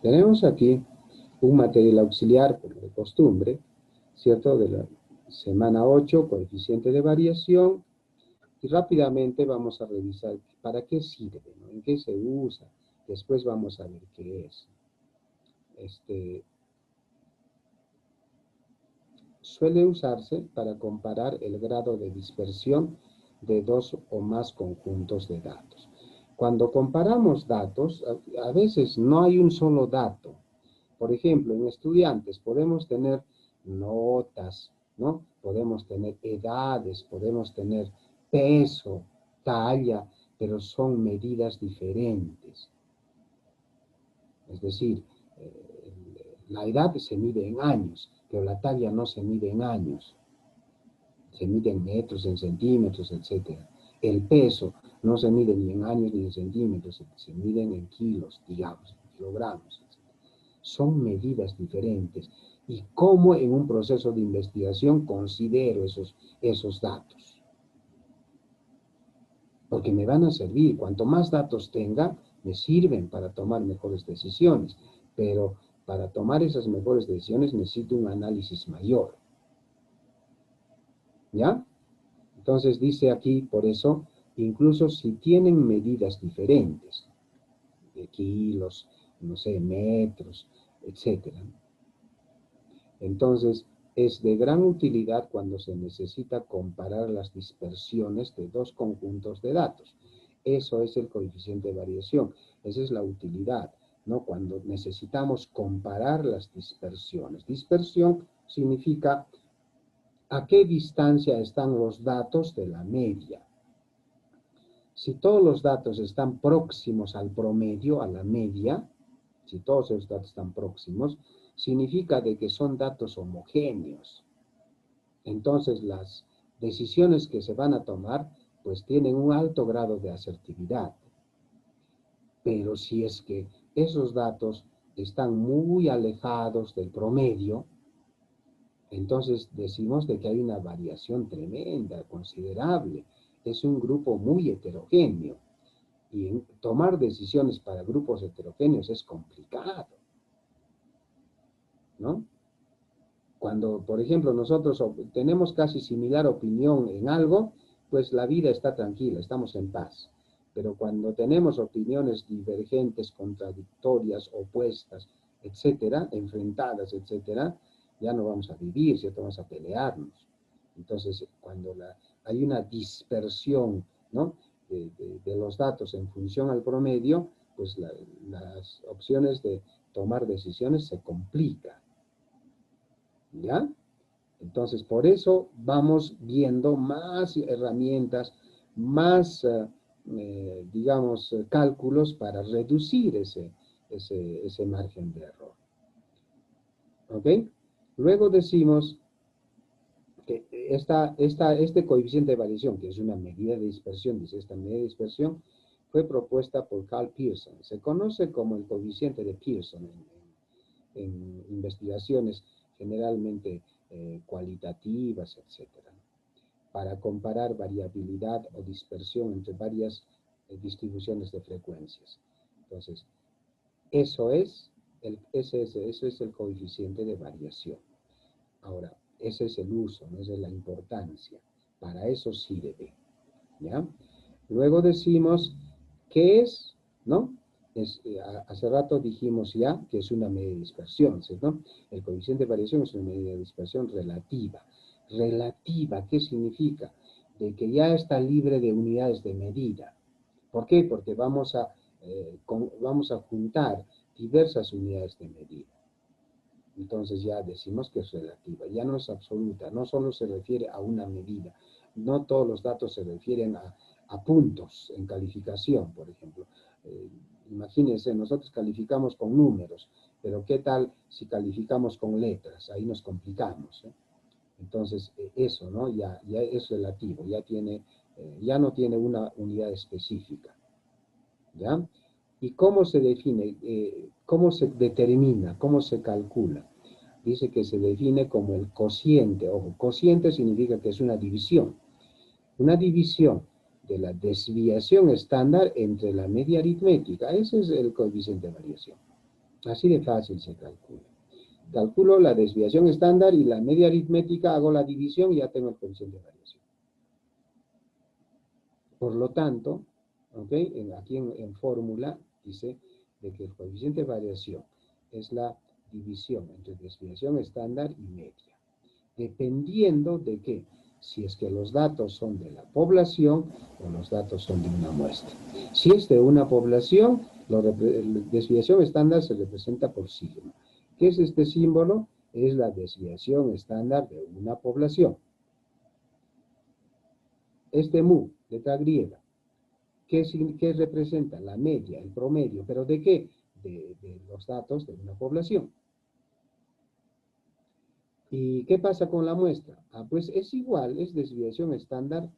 Tenemos aquí un material auxiliar, como de costumbre, ¿cierto? De la semana 8, coeficiente de variación, y rápidamente vamos a revisar para qué sirve, ¿no? En qué se usa, después vamos a ver qué es. Suele usarse para comparar el grado de dispersión de dos o más conjuntos de datos. Cuando comparamos datos, a veces no hay un solo dato. Por ejemplo, en estudiantes podemos tener notas, ¿no? Podemos tener edades, podemos tener peso, talla, pero son medidas diferentes. Es decir, la edad se mide en años, pero la talla no se mide en años. Se mide en metros, en centímetros, etc. El peso no se mide ni en años ni en centímetros, se miden en kilos, digamos, en kilogramos, etc. Son medidas diferentes. ¿Y cómo en un proceso de investigación considero esos datos? Porque me van a servir. Cuanto más datos tenga, me sirven para tomar mejores decisiones. Pero para tomar esas mejores decisiones necesito un análisis mayor. ¿Ya? Entonces dice aquí, por eso, incluso si tienen medidas diferentes, de kilos, no sé, metros, etc. Entonces, es de gran utilidad cuando se necesita comparar las dispersiones de dos conjuntos de datos. Eso es el coeficiente de variación. Esa es la utilidad, ¿no? Cuando necesitamos comparar las dispersiones. Dispersión significa a qué distancia están los datos de la media. Si todos los datos están próximos al promedio, a la media, si todos esos datos están próximos, significa de que son datos homogéneos. Entonces, las decisiones que se van a tomar, pues tienen un alto grado de asertividad. Pero si es que esos datos están muy alejados del promedio, entonces decimos de que hay una variación tremenda, considerable. Es un grupo muy heterogéneo. Y tomar decisiones para grupos heterogéneos es complicado, ¿no? Cuando, por ejemplo, nosotros tenemos casi similar opinión en algo, pues la vida está tranquila, estamos en paz. Pero cuando tenemos opiniones divergentes, contradictorias, opuestas, etcétera, enfrentadas, etcétera, ya no vamos a vivir, ¿cierto? Vamos a pelearnos. Entonces, cuando hay una dispersión, ¿no?, de los datos en función al promedio, pues las opciones de tomar decisiones se complican. ¿Ya? Entonces, por eso vamos viendo más herramientas, más, digamos, cálculos para reducir ese margen de error. ¿Ok? Luego decimos que este coeficiente de variación, que es una medida de dispersión, dice esta medida de dispersión, fue propuesta por Carl Pearson. Se conoce como el coeficiente de Pearson en investigaciones generalmente cualitativas, etc. Para comparar variabilidad o dispersión entre varias distribuciones de frecuencias. Entonces, eso es el coeficiente de variación. Ahora, ese es el uso, ¿no? Esa es la importancia. Para eso sirve, ¿ya? Luego decimos, ¿qué es? ¿No? Hace rato dijimos ya que es una medida de dispersión, ¿no? El coeficiente de variación es una medida de dispersión relativa. ¿Relativa qué significa? De que ya está libre de unidades de medida. ¿Por qué? Porque vamos a juntar diversas unidades de medida. Entonces ya decimos que es relativa, ya no es absoluta, no solo se refiere a una medida, no todos los datos se refieren a puntos en calificación, por ejemplo. Imagínense, nosotros calificamos con números, pero ¿qué tal si calificamos con letras? Ahí nos complicamos, ¿eh? Entonces, eso, ¿no? Ya es relativo, ya no tiene una unidad específica, ¿ya? ¿Y cómo se define? ¿Cómo se determina? ¿Cómo se calcula? Dice que se define como el cociente. Ojo, cociente significa que es una división. Una división de la desviación estándar entre la media aritmética. Ese es el coeficiente de variación. Así de fácil se calcula. Calculo la desviación estándar y la media aritmética, hago la división y ya tengo el coeficiente de variación. Por lo tanto, ¿okay? Aquí en fórmula dice de que el coeficiente de variación es la división entre desviación estándar y media. Dependiendo de qué, si es que los datos son de la población o los datos son de una muestra. Si es de una población, la desviación estándar se representa por sigma. ¿Qué es este símbolo? Es la desviación estándar de una población. Este mu, letra griega, ¿qué representa? La media, el promedio. ¿Pero de qué? De los datos de una población. ¿Y qué pasa con la muestra? Pues es igual, es desviación estándar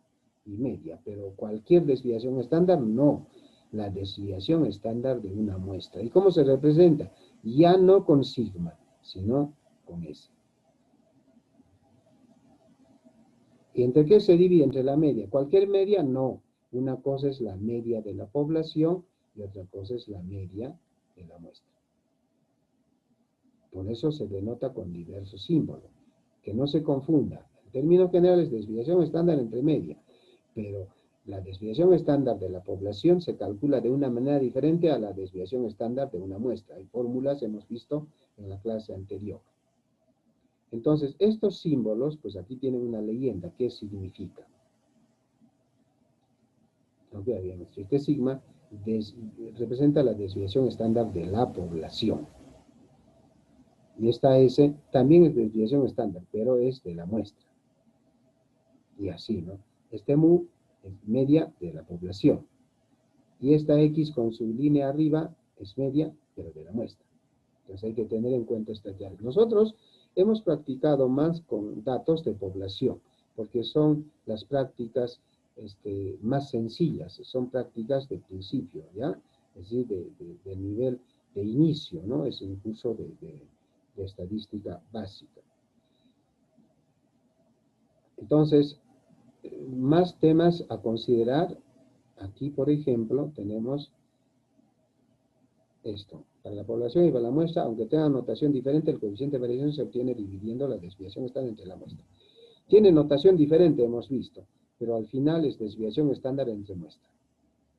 y media, pero cualquier desviación estándar no. La desviación estándar de una muestra. ¿Y cómo se representa? Ya no con sigma, sino con S. ¿Y entre qué se divide? Entre la media. ¿Cualquier media? No. Una cosa es la media de la población y otra cosa es la media de la muestra. Por eso se denota con diversos símbolos. Que no se confunda. En términos generales, desviación estándar entre media. Pero la desviación estándar de la población se calcula de una manera diferente a la desviación estándar de una muestra. Hay fórmulas, hemos visto en la clase anterior. Entonces, estos símbolos, pues aquí tienen una leyenda. ¿Qué significa? Este sigma representa la desviación estándar de la población. Y esta S también es desviación estándar, pero es de la muestra. Y así, ¿no? Este mu es media de la población. Y esta X con su línea arriba es media, pero de la muestra. Entonces hay que tener en cuenta esta llave. Nosotros hemos practicado más con datos de población, porque son las prácticas más sencillas, son prácticas de principio, ¿ya? Es decir, de nivel de inicio, ¿no? Es un curso de estadística básica. Entonces, más temas a considerar. Aquí, por ejemplo, tenemos esto. Para la población y para la muestra, aunque tenga notación diferente, el coeficiente de variación se obtiene dividiendo la desviación estándar entre la muestra. Tiene notación diferente, hemos visto, pero al final es desviación estándar entre muestra.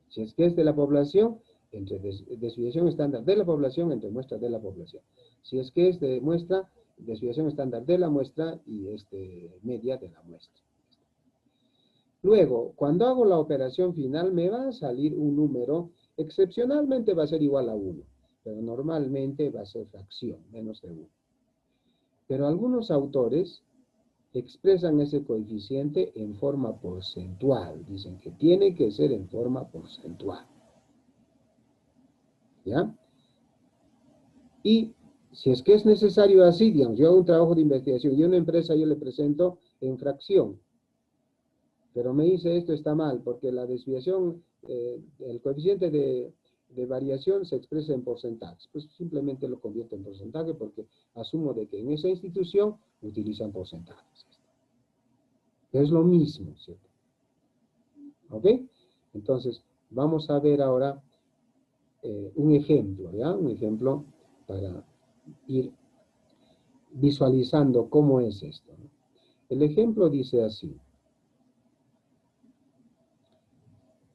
Si es que es de la población, entre desviación estándar de la población entre muestra de la población. Si es que es de muestra, desviación estándar de la muestra y media de la muestra. Luego, cuando hago la operación final, me va a salir un número, excepcionalmente va a ser igual a 1, pero normalmente va a ser fracción, menos de 1. Pero algunos autores expresan ese coeficiente en forma porcentual. Dicen que tiene que ser en forma porcentual. ¿Ya? Y si es que es necesario así, digamos, yo hago un trabajo de investigación y a una empresa yo le presento en fracción, pero me dice esto está mal, porque la desviación, el coeficiente de variación se expresa en porcentajes. Pues simplemente lo convierto en porcentaje porque asumo de que en esa institución utilizan porcentajes. Es lo mismo, ¿cierto? ¿Ok? Entonces, vamos a ver ahora un ejemplo, ¿ya? Un ejemplo para ir visualizando cómo es esto, ¿no? El ejemplo dice así.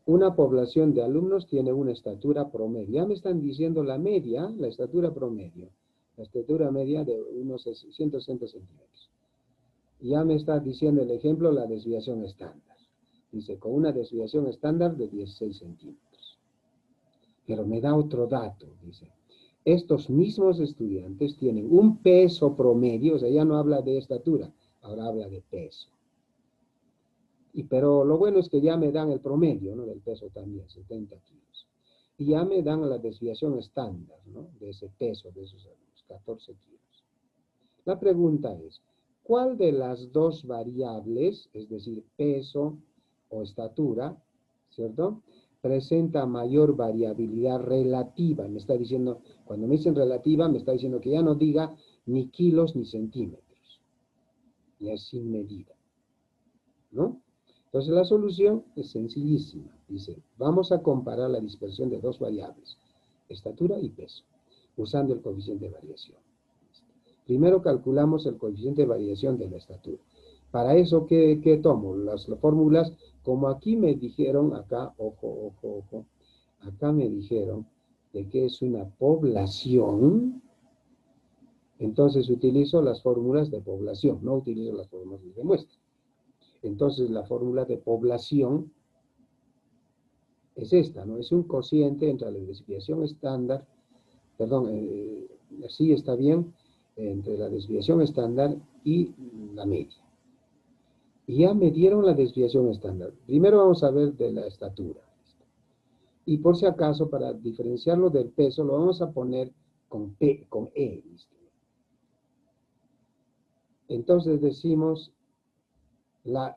Una población de alumnos tiene una estatura promedio. Ya me están diciendo la media, la estatura promedio. La estatura media de unos 160 centímetros. Ya me está diciendo el ejemplo la desviación estándar. Dice, con una desviación estándar de 16 centímetros. Pero me da otro dato, dice. Estos mismos estudiantes tienen un peso promedio, o sea, ya no habla de estatura, ahora habla de peso. Pero lo bueno es que ya me dan el promedio, ¿no? Del peso también, 70 kilos. Y ya me dan la desviación estándar, ¿no? De ese peso, de esos 14 kilos. La pregunta es, ¿cuál de las dos variables, es decir, peso o estatura, ¿cierto?, presenta mayor variabilidad relativa? Me está diciendo, cuando me dicen relativa, me está diciendo que ya no diga ni kilos ni centímetros. Ya es sin medida, ¿no? Entonces la solución es sencillísima. Dice, vamos a comparar la dispersión de dos variables, estatura y peso, usando el coeficiente de variación. Primero calculamos el coeficiente de variación de la estatura. Para eso, ¿qué tomo? Las fórmulas, como aquí me dijeron, acá, ojo, acá me dijeron de que es una población, entonces utilizo las fórmulas de población, no utilizo las fórmulas de muestra. Entonces la fórmula de población es esta, ¿no? Es un cociente entre la desviación estándar, perdón, así está bien, entre la desviación estándar y la media. Y ya me dieron la desviación estándar. Primero vamos a ver de la estatura. Y por si acaso, para diferenciarlo del peso, lo vamos a poner con E. ¿Listo? Entonces decimos la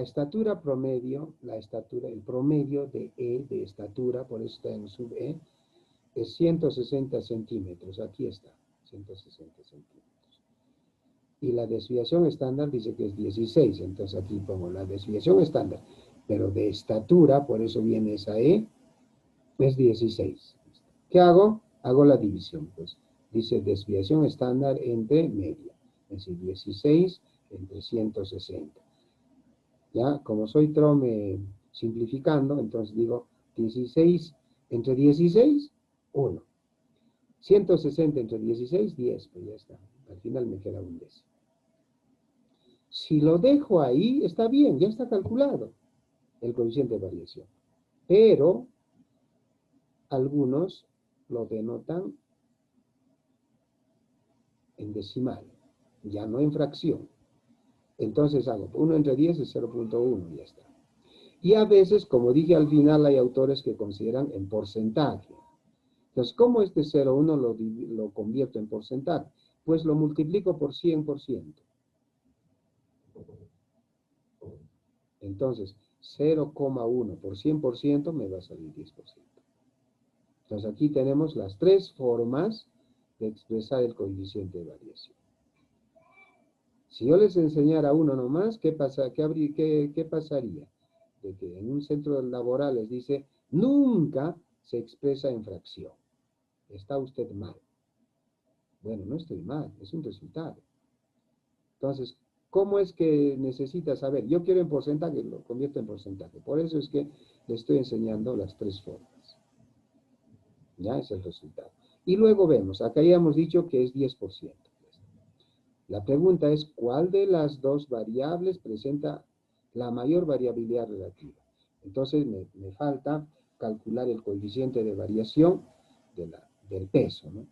estatura promedio, el promedio de E, de estatura, por eso está en sub E, es 160 centímetros. Aquí está, 160 centímetros. Y la desviación estándar dice que es 16. Entonces aquí pongo la desviación estándar. Pero de estatura, por eso viene esa E, es 16. ¿Qué hago? Hago la división. Pues dice desviación estándar entre media. Es decir, 16 entre 160. Ya, como soy trome simplificando, entonces digo 16 entre 16, 1. 160 entre 16, 10. Pues ya está. Al final me queda un décimo. Si lo dejo ahí, está bien, ya está calculado el coeficiente de variación. Pero algunos lo denotan en decimal, ya no en fracción. Entonces hago 1 entre 10 es 0.1 y ya está. Y a veces, como dije al final, hay autores que consideran en porcentaje. Entonces, ¿cómo este 0,1 lo convierto en porcentaje? Pues lo multiplico por 100%. Entonces, 0,1 por 100% me va a salir 10%. Entonces, aquí tenemos las tres formas de expresar el coeficiente de variación. Si yo les enseñara uno nomás, ¿qué pasaría? De que en un centro laboral les dice, nunca se expresa en fracción. Está usted mal. Bueno, no estoy mal, es un resultado. Entonces, ¿cómo es que necesita saber? Yo quiero en porcentaje, lo convierto en porcentaje. Por eso es que le estoy enseñando las tres formas. Ya es el resultado. Y luego vemos, acá ya hemos dicho que es 10%. La pregunta es, ¿cuál de las dos variables presenta la mayor variabilidad relativa? Entonces me falta calcular el coeficiente de variación del peso, ¿no?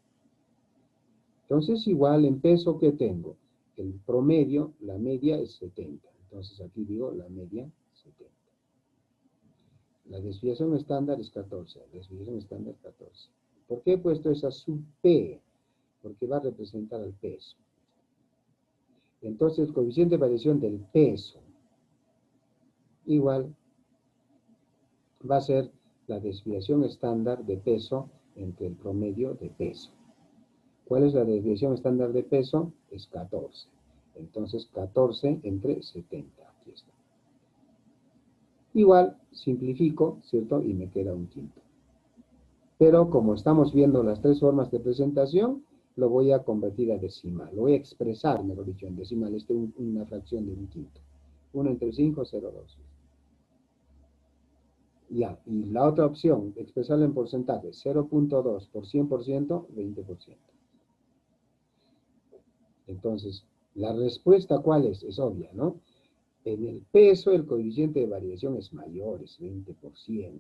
Entonces igual en peso, ¿qué tengo? El promedio, la media es 70. Entonces aquí digo la media 70. La desviación estándar es 14. Desviación estándar 14. ¿Por qué he puesto esa sub P? Porque va a representar al peso. Entonces el coeficiente de variación del peso igual va a ser la desviación estándar de peso entre el promedio de peso. ¿Cuál es la desviación estándar de peso? Es 14. Entonces 14 entre 70. Aquí está. Igual simplifico, ¿cierto? Y me queda un quinto. Pero como estamos viendo las tres formas de presentación, lo voy a convertir a decimal. Lo voy a expresar, mejor dicho, en decimal. Esta es una fracción de un quinto. 1 entre 5, 0,2. Ya, y la otra opción, expresarlo en porcentaje, 0.2 por 100%, 20%. Entonces, la respuesta, ¿cuál es? Es obvia, ¿no? En el peso, el coeficiente de variación es mayor, es 20%.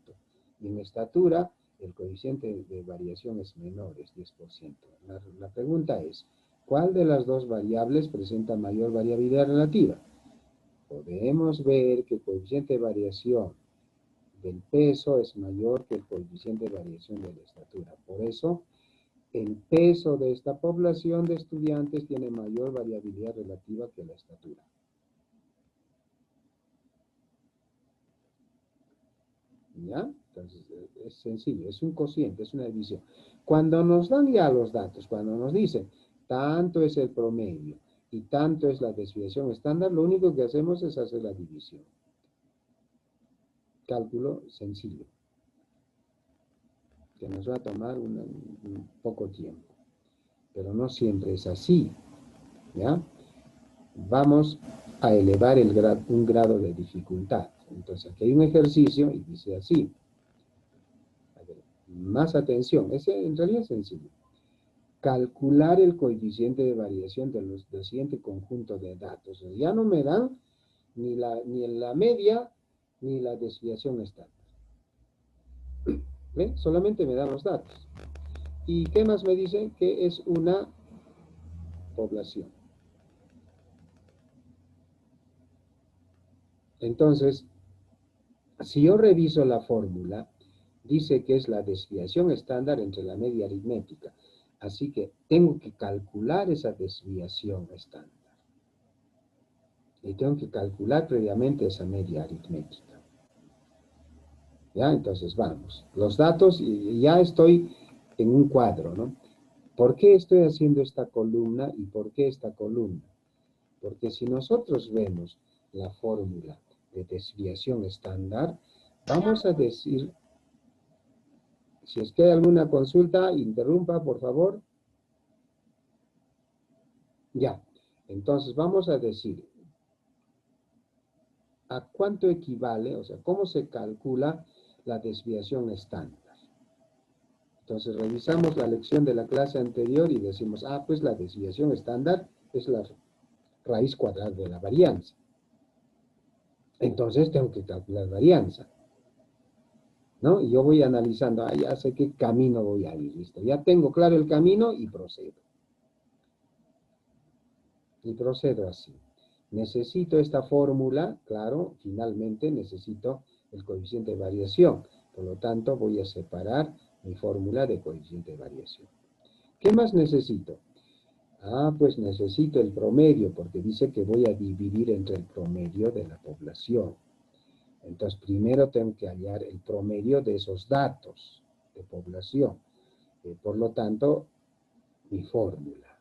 Y en estatura, el coeficiente de variación es menor, es 10%. La pregunta es, ¿cuál de las dos variables presenta mayor variabilidad relativa? Podemos ver que el coeficiente de variación del peso es mayor que el coeficiente de variación de la estatura. Por eso, el peso de esta población de estudiantes tiene mayor variabilidad relativa que la estatura. ¿Ya? Entonces, es sencillo, es un cociente, es una división. Cuando nos dan ya los datos, cuando nos dicen, tanto es el promedio y tanto es la desviación estándar, lo único que hacemos es hacer la división. Cálculo sencillo, que nos va a tomar un poco tiempo. Pero no siempre es así, ¿ya? Vamos a elevar un grado de dificultad. Entonces, aquí hay un ejercicio y dice así. A ver, más atención, en realidad es sencillo. Calcular el coeficiente de variación del siguiente conjunto de datos. Ya no me dan ni la media ni la desviación estándar. ¿Ven? Solamente me dan los datos. ¿Y qué más me dice? Que es una población. Entonces, si yo reviso la fórmula, dice que es la desviación estándar entre la media aritmética. Así que tengo que calcular esa desviación estándar. Y tengo que calcular previamente esa media aritmética. ¿Ya? Entonces vamos. Los datos, y ya estoy en un cuadro, ¿no? ¿Por qué estoy haciendo esta columna y por qué esta columna? Porque si nosotros vemos la fórmula de desviación estándar, vamos a decir, si es que hay alguna consulta, interrumpa, por favor. Ya, entonces vamos a decir, ¿a cuánto equivale? O sea, ¿cómo se calcula la desviación estándar? Entonces revisamos la lección de la clase anterior y decimos, pues la desviación estándar es la raíz cuadrada de la varianza. Entonces tengo que calcular varianza, ¿no? Y yo voy analizando, ya sé qué camino voy a ir, listo. Ya tengo claro el camino y procedo. Y procedo así. Necesito esta fórmula, claro, finalmente necesito el coeficiente de variación. Por lo tanto, voy a separar mi fórmula de coeficiente de variación. ¿Qué más necesito? Pues necesito el promedio, porque dice que voy a dividir entre el promedio de la población. Entonces, primero tengo que hallar el promedio de esos datos de población. Por lo tanto, mi fórmula.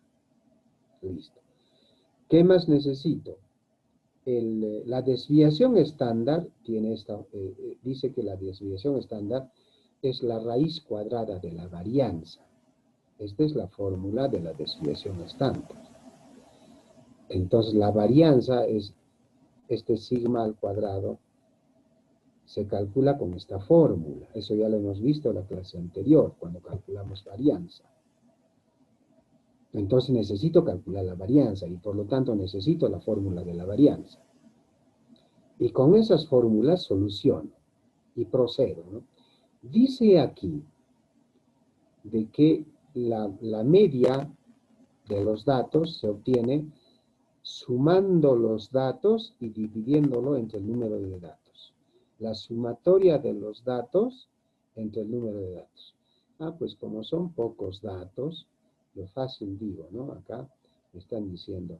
Listo. ¿Qué más necesito? La desviación estándar tiene dice que la desviación estándar es la raíz cuadrada de la varianza. Esta es la fórmula de la desviación estándar. Entonces, la varianza es este sigma al cuadrado, se calcula con esta fórmula. Eso ya lo hemos visto en la clase anterior, cuando calculamos varianza. Entonces necesito calcular la varianza y por lo tanto necesito la fórmula de la varianza. Y con esas fórmulas soluciono y procedo, ¿no? Dice aquí de que la media de los datos se obtiene sumando los datos y dividiéndolo entre el número de datos. La sumatoria de los datos entre el número de datos. Pues como son pocos datos, lo fácil digo, ¿no? Acá me están diciendo,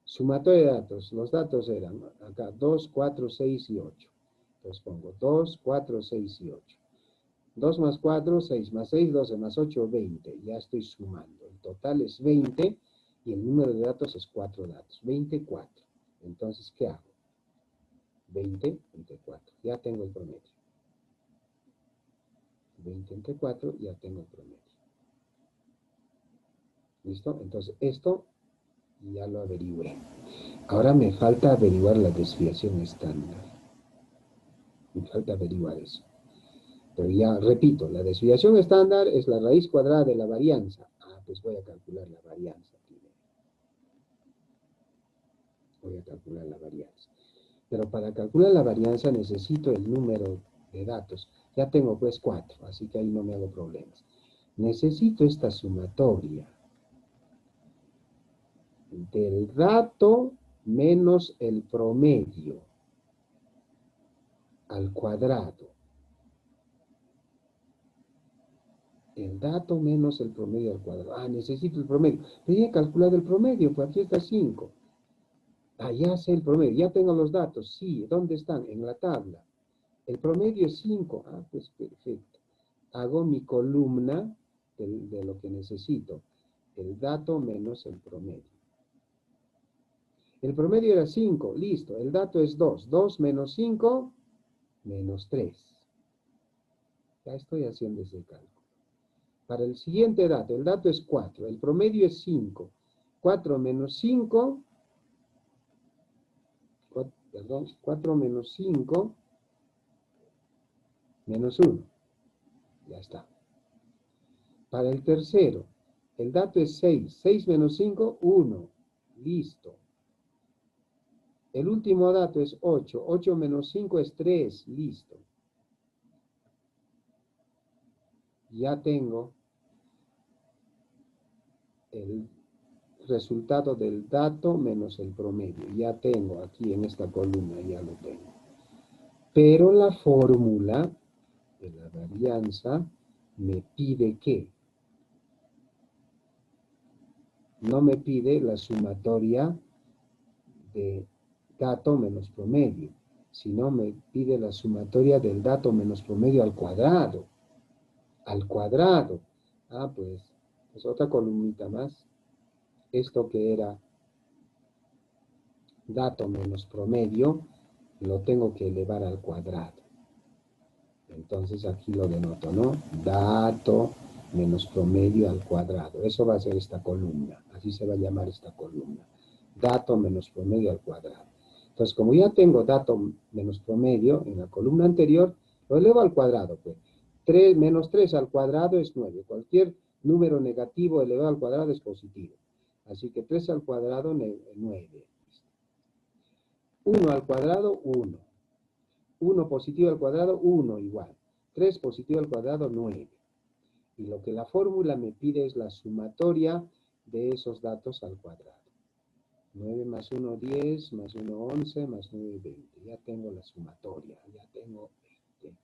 sumatoria de datos, los datos eran acá 2, 4, 6 y 8. Entonces pongo 2, 4, 6 y 8. 2 más 4, 6 más 6, 12 más 8, 20. Ya estoy sumando. El total es 20 y el número de datos es 4 datos. 24. Entonces, ¿qué hago? 20 entre 4. Ya tengo el promedio. 20 entre 4, ya tengo el promedio. ¿Listo? Entonces, esto ya lo averigüé. Ahora me falta averiguar la desviación estándar. Me falta averiguar eso. Pero ya repito, la desviación estándar es la raíz cuadrada de la varianza. Pues voy a calcular la varianza primero. Voy a calcular la varianza. Pero para calcular la varianza necesito el número de datos. Ya tengo pues 4, así que ahí no me hago problemas. Necesito esta sumatoria del dato menos el promedio al cuadrado. El dato menos el promedio al cuadrado. Necesito el promedio. Pero ya he calculado el promedio, pues aquí está 5. Ya sé el promedio, ya tengo los datos. Sí, ¿dónde están? En la tabla. El promedio es 5. Pues perfecto. Hago mi columna de lo que necesito. El dato menos el promedio. El promedio era 5, listo. El dato es 2. 2 menos 5, menos 3. Ya estoy haciendo ese cálculo. Para el siguiente dato, el dato es 4. El promedio es 5. 4 menos 5, 4 menos 5, menos 1. Ya está. Para el tercero, el dato es 6. 6 menos 5, 1. Listo. El último dato es 8. 8 menos 5 es 3. Listo. Ya tengo el resultado del dato menos el promedio. Ya tengo aquí en esta columna, ya lo tengo. Pero la fórmula de la varianza me pide ¿qué? No me pide la sumatoria de dato menos promedio, sino me pide la sumatoria del dato menos promedio al cuadrado. Al cuadrado. Ah, pues otra columnita más. Esto que era dato menos promedio, lo tengo que elevar al cuadrado. Entonces aquí lo denoto, ¿no? Dato menos promedio al cuadrado. Eso va a ser esta columna. Así se va a llamar esta columna. Dato menos promedio al cuadrado. Entonces, como ya tengo dato menos promedio en la columna anterior, lo elevo al cuadrado, pues. 3 menos 3 al cuadrado es 9. Cualquier número negativo elevado al cuadrado es positivo. Así que 3 al cuadrado, 9. 1 al cuadrado, 1. 1 positivo al cuadrado, 1 igual. 3 positivo al cuadrado, 9. Y lo que la fórmula me pide es la sumatoria de esos datos al cuadrado. 9 más 1, 10, más 1, 11, más 9, 20. Ya tengo la sumatoria, ya tengo 20.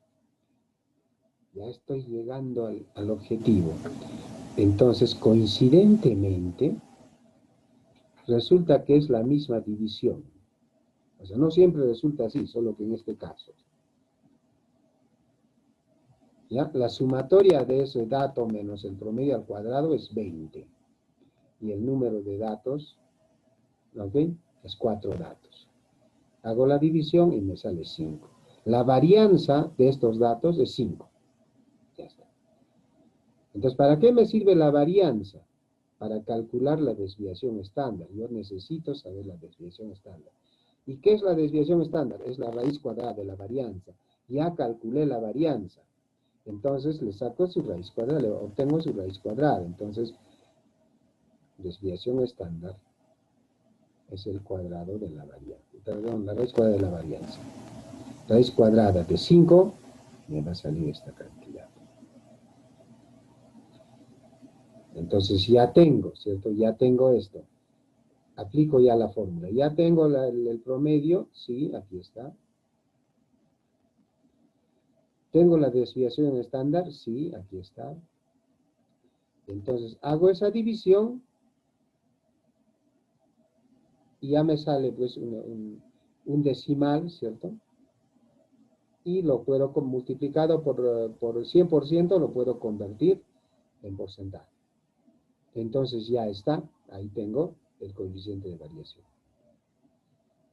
Ya estoy llegando al objetivo. Entonces, coincidentemente, resulta que es la misma división. O sea, no siempre resulta así, solo que en este caso. ¿Ya? La sumatoria de ese dato menos el promedio al cuadrado es 20. Y el número de datos, ¿ok? Es 4 datos. Hago la división y me sale 5. La varianza de estos datos es 5. Ya está. Entonces, ¿para qué me sirve la varianza? Para calcular la desviación estándar. Yo necesito saber la desviación estándar. ¿Y qué es la desviación estándar? Es la raíz cuadrada de la varianza. Ya calculé la varianza. Entonces le saco su raíz cuadrada, le obtengo su raíz cuadrada. Entonces, desviación estándar es el cuadrado de la varianza. Perdón, la raíz cuadrada de la varianza. Raíz cuadrada de 5, me va a salir esta cantidad. Entonces ya tengo, ¿cierto? Ya tengo esto. Aplico ya la fórmula. Ya tengo el promedio, sí, aquí está. ¿Tengo la desviación estándar? Sí, aquí está. Entonces hago esa división y ya me sale pues un decimal, ¿cierto? Y lo puedo multiplicado por 100%, lo puedo convertir en porcentaje. Entonces ya está, ahí tengo el coeficiente de variación.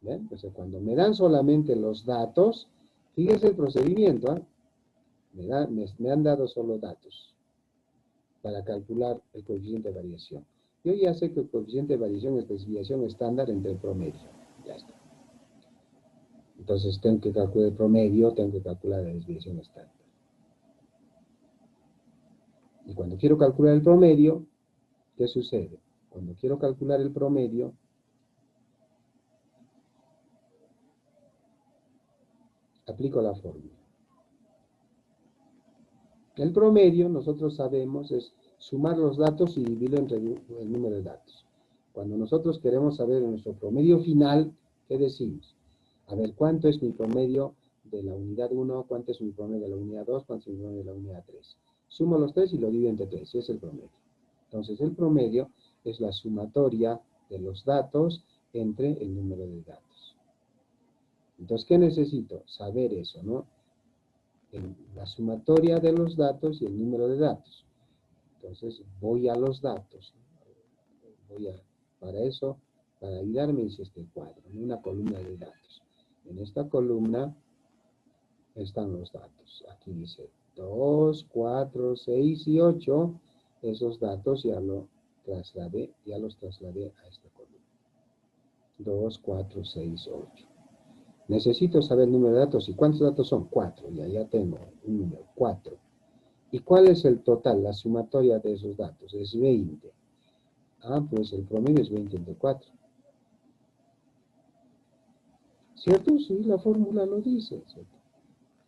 ¿Ven? O sea, cuando me dan solamente los datos, fíjense el procedimiento, ¿eh? Me han dado solo datos para calcular el coeficiente de variación. Yo ya sé que el coeficiente de variación es desviación estándar entre el promedio. Ya está. Entonces tengo que calcular el promedio, tengo que calcular la desviación estándar. Y cuando quiero calcular el promedio, ¿qué sucede? Cuando quiero calcular el promedio, aplico la fórmula. El promedio, nosotros sabemos, es sumar los datos y dividirlo entre el número de datos. Cuando nosotros queremos saber nuestro promedio final, ¿qué decimos? A ver, ¿cuánto es mi promedio de la unidad 1? ¿Cuánto es mi promedio de la unidad 2? ¿Cuánto es mi promedio de la unidad 3? Sumo los 3 y lo divido entre 3, ese es el promedio. Entonces, el promedio es la sumatoria de los datos entre el número de datos. Entonces, ¿qué necesito? Saber eso, ¿no? La sumatoria de los datos y el número de datos. Entonces, voy a los datos. Para eso, para ayudarme hice este cuadro, en una columna de datos. En esta columna están los datos. Aquí dice 2, 4, 6 y 8. Esos datos ya los trasladé a esta columna. 2, 4, 6, 8. Necesito saber el número de datos. ¿Y cuántos datos son? 4. Ya tengo un número, 4. ¿Y cuál es el total? La sumatoria de esos datos es 20. Ah, pues el promedio es 20 entre 4. ¿Cierto? Sí, la fórmula lo dice, ¿cierto?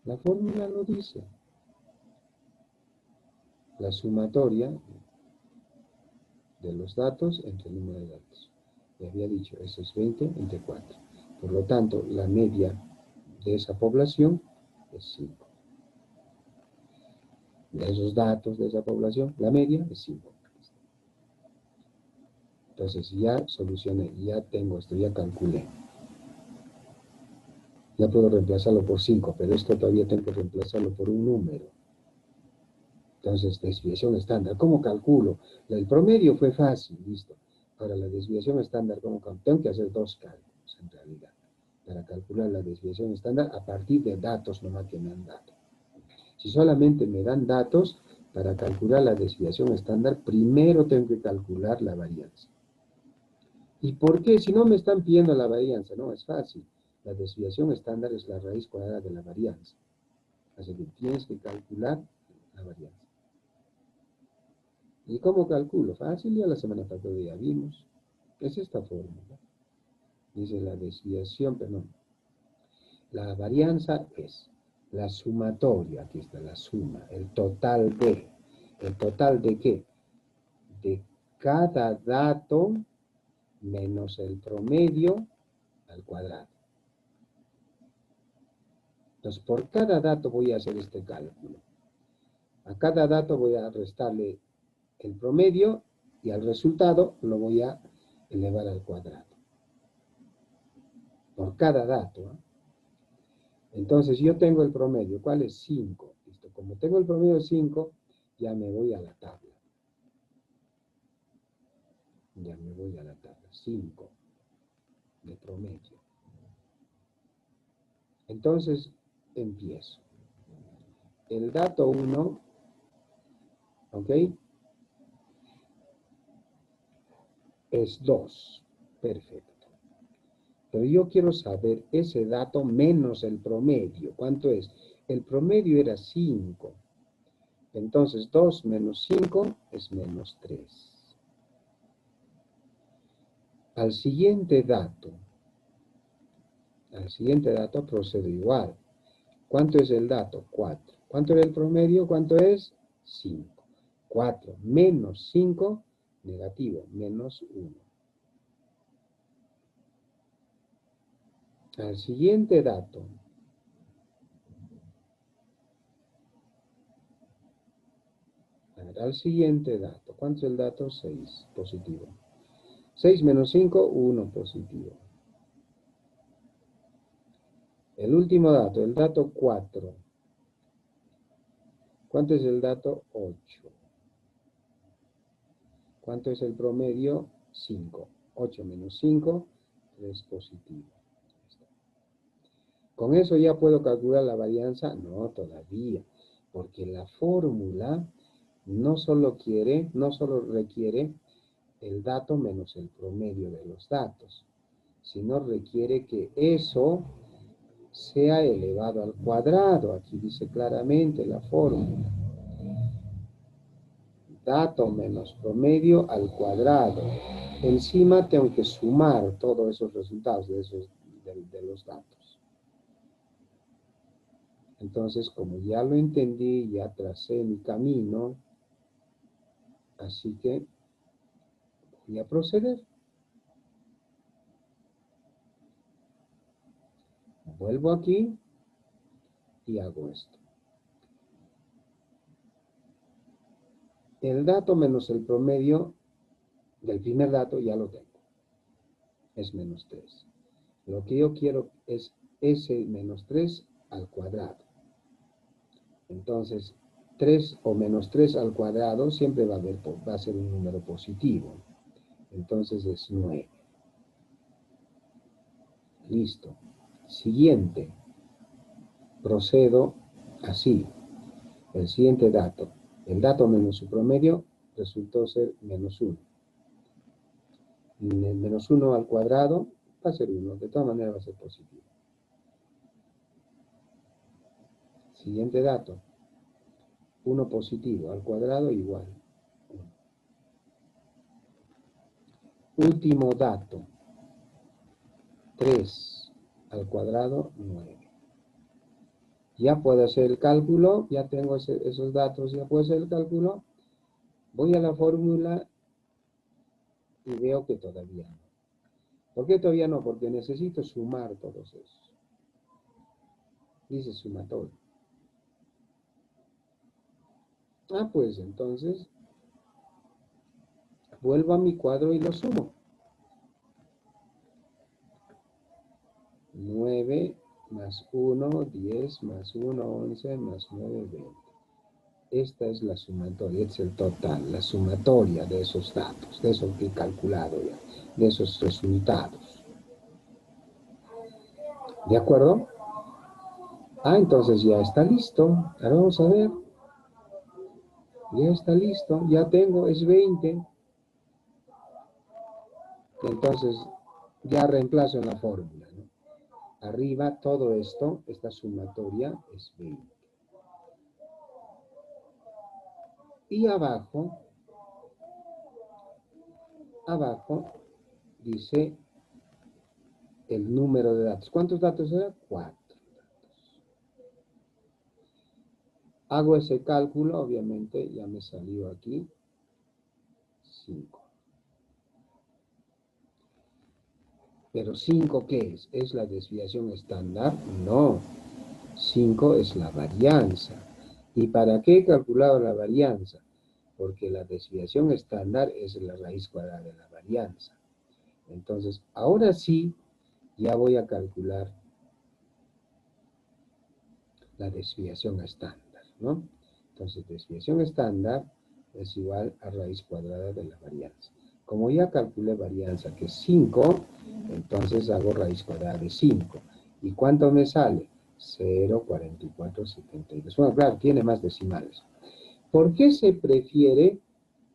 La fórmula lo dice. La sumatoria de los datos entre el número de datos. Le había dicho, eso es 20 entre 4. Por lo tanto, la media de esa población es 5. De esos datos de esa población, la media es 5. Entonces ya solucioné, ya tengo esto, ya calculé. Ya puedo reemplazarlo por 5, pero esto todavía tengo que reemplazarlo por un número. Entonces, desviación estándar, ¿cómo calculo? El promedio fue fácil, listo. Ahora, la desviación estándar, ¿cómo calculo? Tengo que hacer 2 cálculos, en realidad, para calcular la desviación estándar a partir de datos nomás que me han dado. Si solamente me dan datos, para calcular la desviación estándar, primero tengo que calcular la varianza. ¿Y por qué? Si no me están pidiendo la varianza, no, es fácil. La desviación estándar es la raíz cuadrada de la varianza. Así que tienes que calcular la varianza. ¿Y cómo calculo? Fácil, ya la semana pasada ya vimos. Es esta fórmula. Dice la desviación, perdón. La varianza es la sumatoria, aquí está la suma, el total de. ¿El total de qué? De cada dato menos el promedio al cuadrado. Entonces, por cada dato voy a hacer este cálculo. A cada dato voy a restarle el promedio y al resultado lo voy a elevar al cuadrado. Por cada dato. ¿Eh? Entonces yo tengo el promedio. ¿Cuál es? 5. Listo. Como tengo el promedio de 5, ya me voy a la tabla. Ya me voy a la tabla. 5 de promedio. Entonces empiezo. El dato 1, ¿ok? Es 2. Perfecto. Pero yo quiero saber ese dato menos el promedio. ¿Cuánto es? El promedio era 5. Entonces 2 menos 5 es menos 3. Al siguiente dato procedo igual. ¿Cuánto es el dato? 4. ¿Cuánto era el promedio? ¿Cuánto es? 5. 4 menos 5, negativo, menos 1. Al siguiente dato, ¿cuánto es el dato? 6, positivo. 6 menos 5, 1, positivo. El último dato, el dato 4. ¿Cuánto es el dato? 8. ¿Cuánto es el promedio? 5. 8 menos 5, 3 positivo. ¿Con eso ya puedo calcular la varianza? No, todavía. Porque la fórmula no solo requiere el dato menos el promedio de los datos, sino requiere que eso sea elevado al cuadrado. Aquí dice claramente la fórmula. Dato menos promedio al cuadrado. Encima tengo que sumar todos esos resultados de los datos. Entonces, como ya lo entendí, ya tracé mi camino, así que voy a proceder. Vuelvo aquí y hago esto. El dato menos el promedio del primer dato ya lo tengo. Es menos 3. Lo que yo quiero es ese menos 3 al cuadrado. Entonces, 3 o menos 3 al cuadrado siempre va a ser un número positivo. Entonces es 9. Listo. Siguiente. Procedo así. El siguiente dato. El dato menos su promedio resultó ser menos 1. Menos 1 al cuadrado va a ser 1. De todas maneras va a ser positivo. Siguiente dato. 1 positivo al cuadrado igual. Último dato. 3 al cuadrado, 9. Ya puedo hacer el cálculo, ya tengo esos datos, ya puedo hacer el cálculo. Voy a la fórmula y veo que todavía no. ¿Por qué todavía no? Porque necesito sumar todos esos. Dice sumatorio. Ah, pues entonces vuelvo a mi cuadro y lo sumo. 9 más 1, 10 más 1, 11 más 9, 20. Esta es la sumatoria, es el total, la sumatoria de esos datos, de eso que he calculado ya, de esos resultados. ¿De acuerdo? Ah, entonces ya está listo. Ahora vamos a ver. Ya está listo, ya tengo, es 20. Entonces ya reemplazo en la fórmula, ¿no? Arriba todo esto, esta sumatoria es 20. Y abajo dice el número de datos. ¿Cuántos datos era? 4 datos. Hago ese cálculo, obviamente ya me salió aquí 5. Pero 5, ¿qué es? ¿Es la desviación estándar? No. 5 es la varianza. ¿Y para qué he calculado la varianza? Porque la desviación estándar es la raíz cuadrada de la varianza. Entonces, ahora sí, ya voy a calcular la desviación estándar, ¿no? Entonces, desviación estándar es igual a raíz cuadrada de la varianza. Como ya calculé varianza, que es 5, entonces hago raíz cuadrada de 5. ¿Y cuánto me sale? 0,4472. Bueno, claro, tiene más decimales. ¿Por qué se prefiere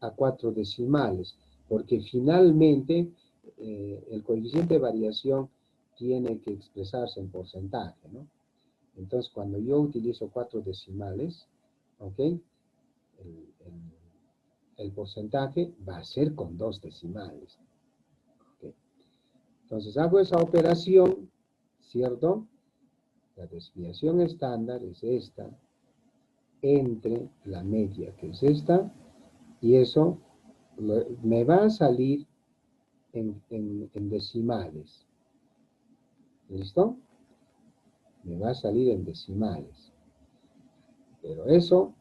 a 4 decimales? Porque finalmente el coeficiente de variación tiene que expresarse en porcentaje, ¿no? Entonces, cuando yo utilizo 4 decimales, ¿ok? El porcentaje va a ser con 2 decimales. ¿Okay? Entonces, hago esa operación, ¿cierto? La desviación estándar es esta, entre la media, que es esta, y eso me va a salir en decimales. ¿Listo? Me va a salir en decimales. Pero eso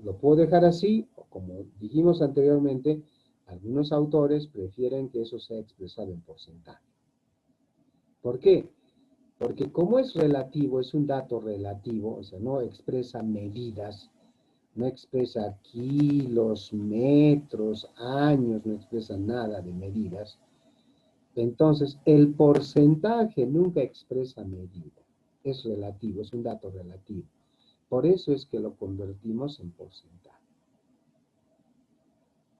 lo puedo dejar así, o como dijimos anteriormente, algunos autores prefieren que eso sea expresado en porcentaje. ¿Por qué? Porque como es relativo, es un dato relativo, o sea, no expresa medidas, no expresa kilos, metros, años, no expresa nada de medidas. Entonces, el porcentaje nunca expresa medida. Es relativo, es un dato relativo. Por eso es que lo convertimos en porcentaje.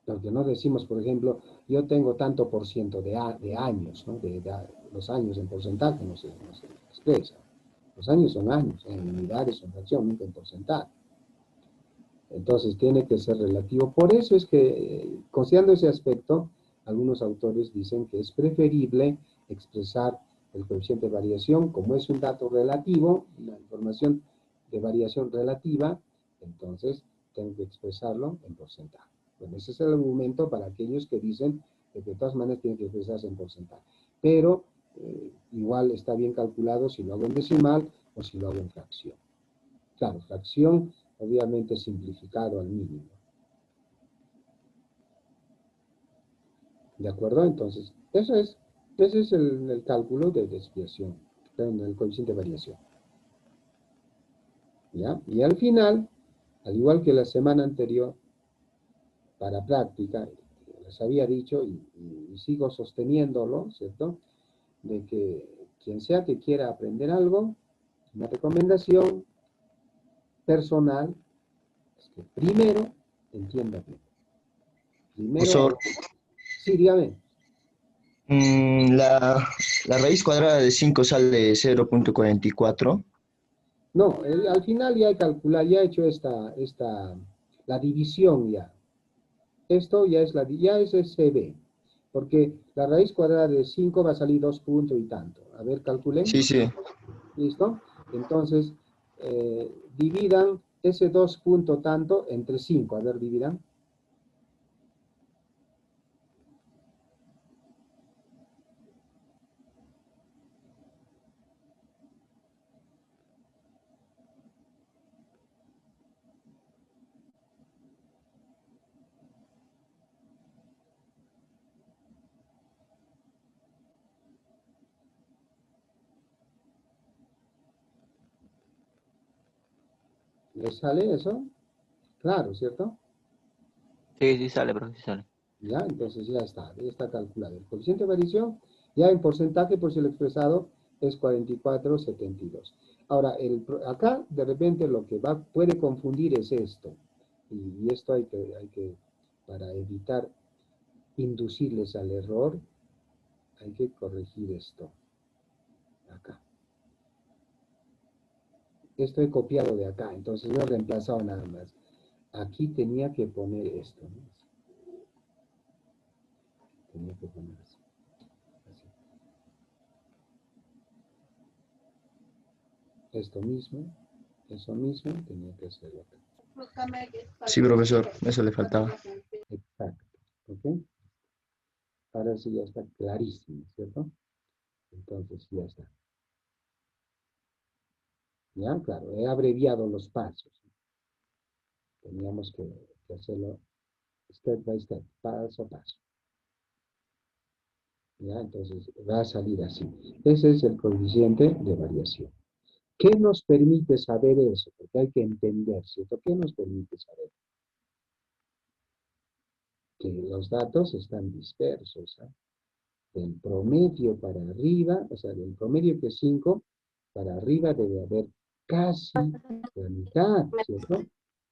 Porque no decimos, por ejemplo, yo tengo tanto por ciento de años, ¿no? Los años en porcentaje no se expresa. Los años son años, en unidades son fracción, nunca en porcentaje. Entonces tiene que ser relativo. Por eso es que, considerando ese aspecto, algunos autores dicen que es preferible expresar el coeficiente de variación, como es un dato relativo, la información de variación relativa, entonces tengo que expresarlo en porcentaje. Bueno, ese es el argumento para aquellos que dicen que de todas maneras tiene que expresarse en porcentaje. Pero igual está bien calculado si lo hago en decimal o si lo hago en fracción. Claro, fracción obviamente simplificado al mínimo. ¿De acuerdo? Entonces, ese es el cálculo de desviación, el coeficiente de variación. ¿Ya? Y al final, al igual que la semana anterior, para práctica, les había dicho y sigo sosteniéndolo, ¿cierto? De que quien sea que quiera aprender algo, una recomendación personal es que primero entienda bien. Primero, sí, dígame. La raíz cuadrada de 5 sale 0,44. No, al final ya he calculado, ya he hecho la división ya. Esto ya es SB, porque la raíz cuadrada de 5 va a salir 2 puntos y tanto. A ver, calculen. Sí, sí. ¿Listo? Entonces, dividan ese 2 punto tanto entre 5. A ver, dividan. ¿Les sale eso? Claro, ¿cierto? Sí, sí sale, profe, sí sale. Ya, entonces ya está calculado. El coeficiente de variación, ya en porcentaje, por si lo expresado, es 44,72. Ahora, acá, de repente, lo que puede confundir es esto. Y esto hay que, para evitar inducirles al error, hay que corregir esto. Acá. Esto he copiado de acá, entonces no he reemplazado nada más. Aquí tenía que poner esto, ¿no? Tenía que poner así. Esto mismo, eso mismo, tenía que hacerlo acá. Sí, profesor, eso le faltaba. Exacto, ¿ok? Ahora sí ya está clarísimo, ¿cierto? Entonces ya está. Ya, claro, he abreviado los pasos. Teníamos que hacerlo step by step, paso a paso. Ya, entonces va a salir así. Ese es el coeficiente de variación. ¿Qué nos permite saber eso? Porque hay que entender, ¿cierto? ¿Qué nos permite saber? Que los datos están dispersos, ¿eh? Del promedio para arriba, o sea, del promedio que es 5, para arriba debe haber casi la mitad, ¿cierto?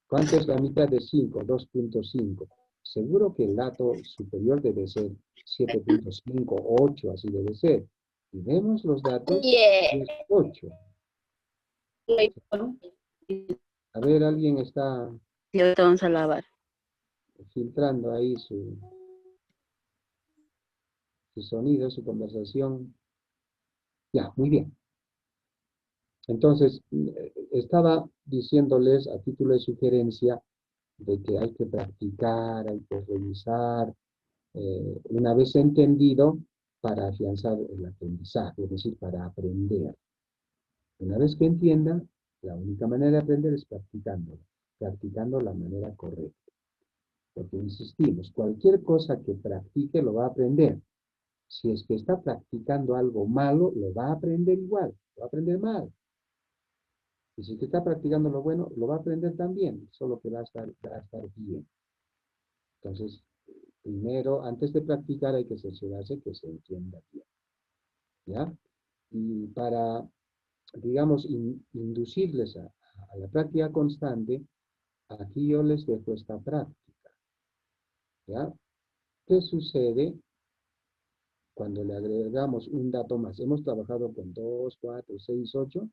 ¿Cuánto es la mitad de 5? 2,5. Seguro que el dato superior debe ser 7,5, 8, así debe ser. Y vemos los datos, y es 8. ¿Cierto? A ver, alguien está Y ahorita vamos a lavar. filtrando ahí su sonido, su conversación. Ya, muy bien. Entonces, estaba diciéndoles a título de sugerencia de que hay que practicar, hay que revisar, una vez entendido, para afianzar el aprendizaje, es decir, para aprender. Una vez que entienda, la única manera de aprender es practicando la manera correcta. Porque insistimos, cualquier cosa que practique lo va a aprender. Si es que está practicando algo malo, lo va a aprender igual, lo va a aprender mal. Y si es que está practicando lo bueno, lo va a aprender también, solo que va a estar bien. Entonces, primero, antes de practicar, hay que cerciorarse que se entienda bien. ¿Ya? Y para, digamos, inducirles a la práctica constante, aquí yo les dejo esta práctica. ¿Ya? ¿Qué sucede cuando le agregamos un dato más? Hemos trabajado con 2, 4, 6, 8.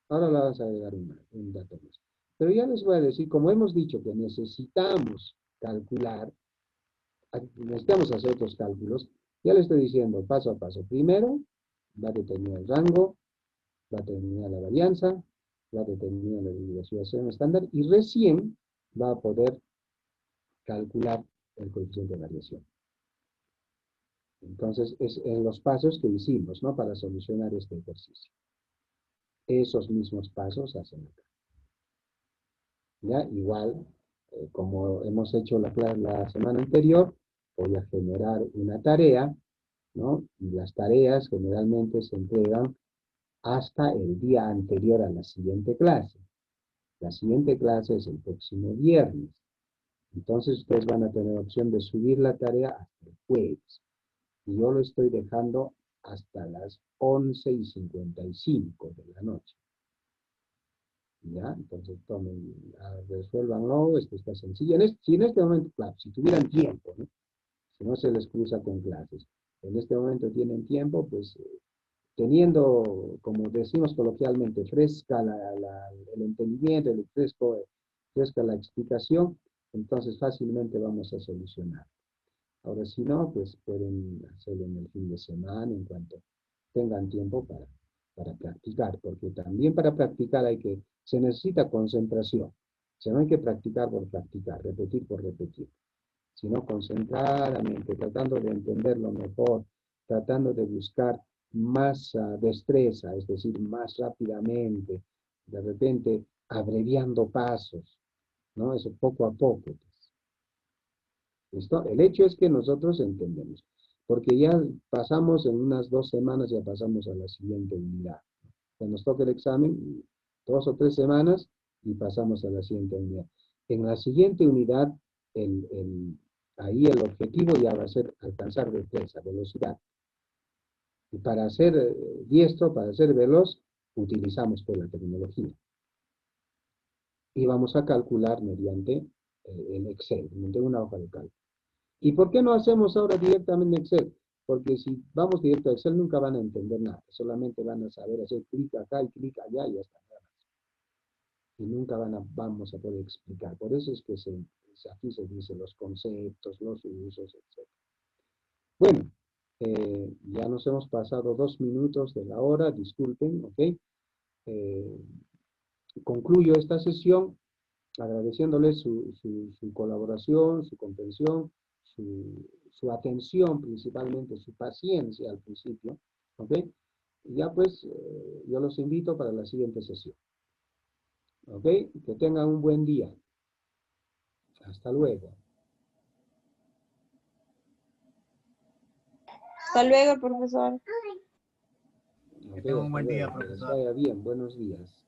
Ahora le vamos a agregar un dato más. Pero ya les voy a decir, como hemos dicho que necesitamos calcular, necesitamos hacer otros cálculos, ya les estoy diciendo paso a paso. Primero, va a determinar el rango, va a determinar la varianza, va a determinar la desviación estándar y recién va a poder calcular el coeficiente de variación. Entonces, es en los pasos que hicimos, ¿no? Para solucionar este ejercicio. Esos mismos pasos se hacen acá. ¿Ya? Igual, como hemos hecho la semana anterior, voy a generar una tarea, ¿no? Y las tareas generalmente se entregan hasta el día anterior a la siguiente clase. La siguiente clase es el próximo viernes. Entonces ustedes van a tener opción de subir la tarea hasta el jueves. Y yo lo estoy dejando hasta las 11:55 de la noche. ¿Ya? Entonces tomen, resuélvanlo, esto está sencillo. Si en este momento, claro, si tuvieran tiempo, ¿no? Si no se les cruza con clases. En este momento tienen tiempo, pues teniendo, como decimos coloquialmente, fresca el entendimiento, fresca la explicación, entonces fácilmente vamos a solucionar. Ahora, si no, pues pueden hacerlo en el fin de semana, en cuanto tengan tiempo para practicar, porque también para practicar se necesita concentración. Si no hay que practicar por practicar, repetir por repetir, sino concentradamente, tratando de entenderlo mejor, tratando de buscar más destreza, es decir, más rápidamente, de repente abreviando pasos, ¿no? Eso poco a poco. Pues. ¿Listo? El hecho es que nosotros entendemos, porque ya pasamos en unas 2 semanas, ya pasamos a la siguiente unidad. Cuando nos toque el examen, 2 o 3 semanas, y pasamos a la siguiente unidad. En la siguiente unidad, ahí el objetivo ya va a ser alcanzar destreza, velocidad. Y para ser diestro, para ser veloz, utilizamos pues la tecnología. Y vamos a calcular mediante el Excel, mediante una hoja de cálculo. ¿Y por qué no hacemos ahora directamente Excel? Porque si vamos directo a Excel nunca van a entender nada, solamente van a saber hacer clic acá y clic allá y ya está. Y nunca vamos a poder explicar. Por eso es que aquí se dice los conceptos, los usos, etc. Bueno, ya nos hemos pasado 2 minutos de la hora, disculpen, ¿ok? Concluyo esta sesión agradeciéndoles su colaboración, su comprensión, su atención, principalmente su paciencia al principio, ¿ok? Y ya pues, yo los invito para la siguiente sesión, ¿ok? Que tengan un buen día. Hasta luego. Hasta luego, profesor. Ok, tengan un buen hasta día, luego. Que les profesor. vaya bien. Buenos días.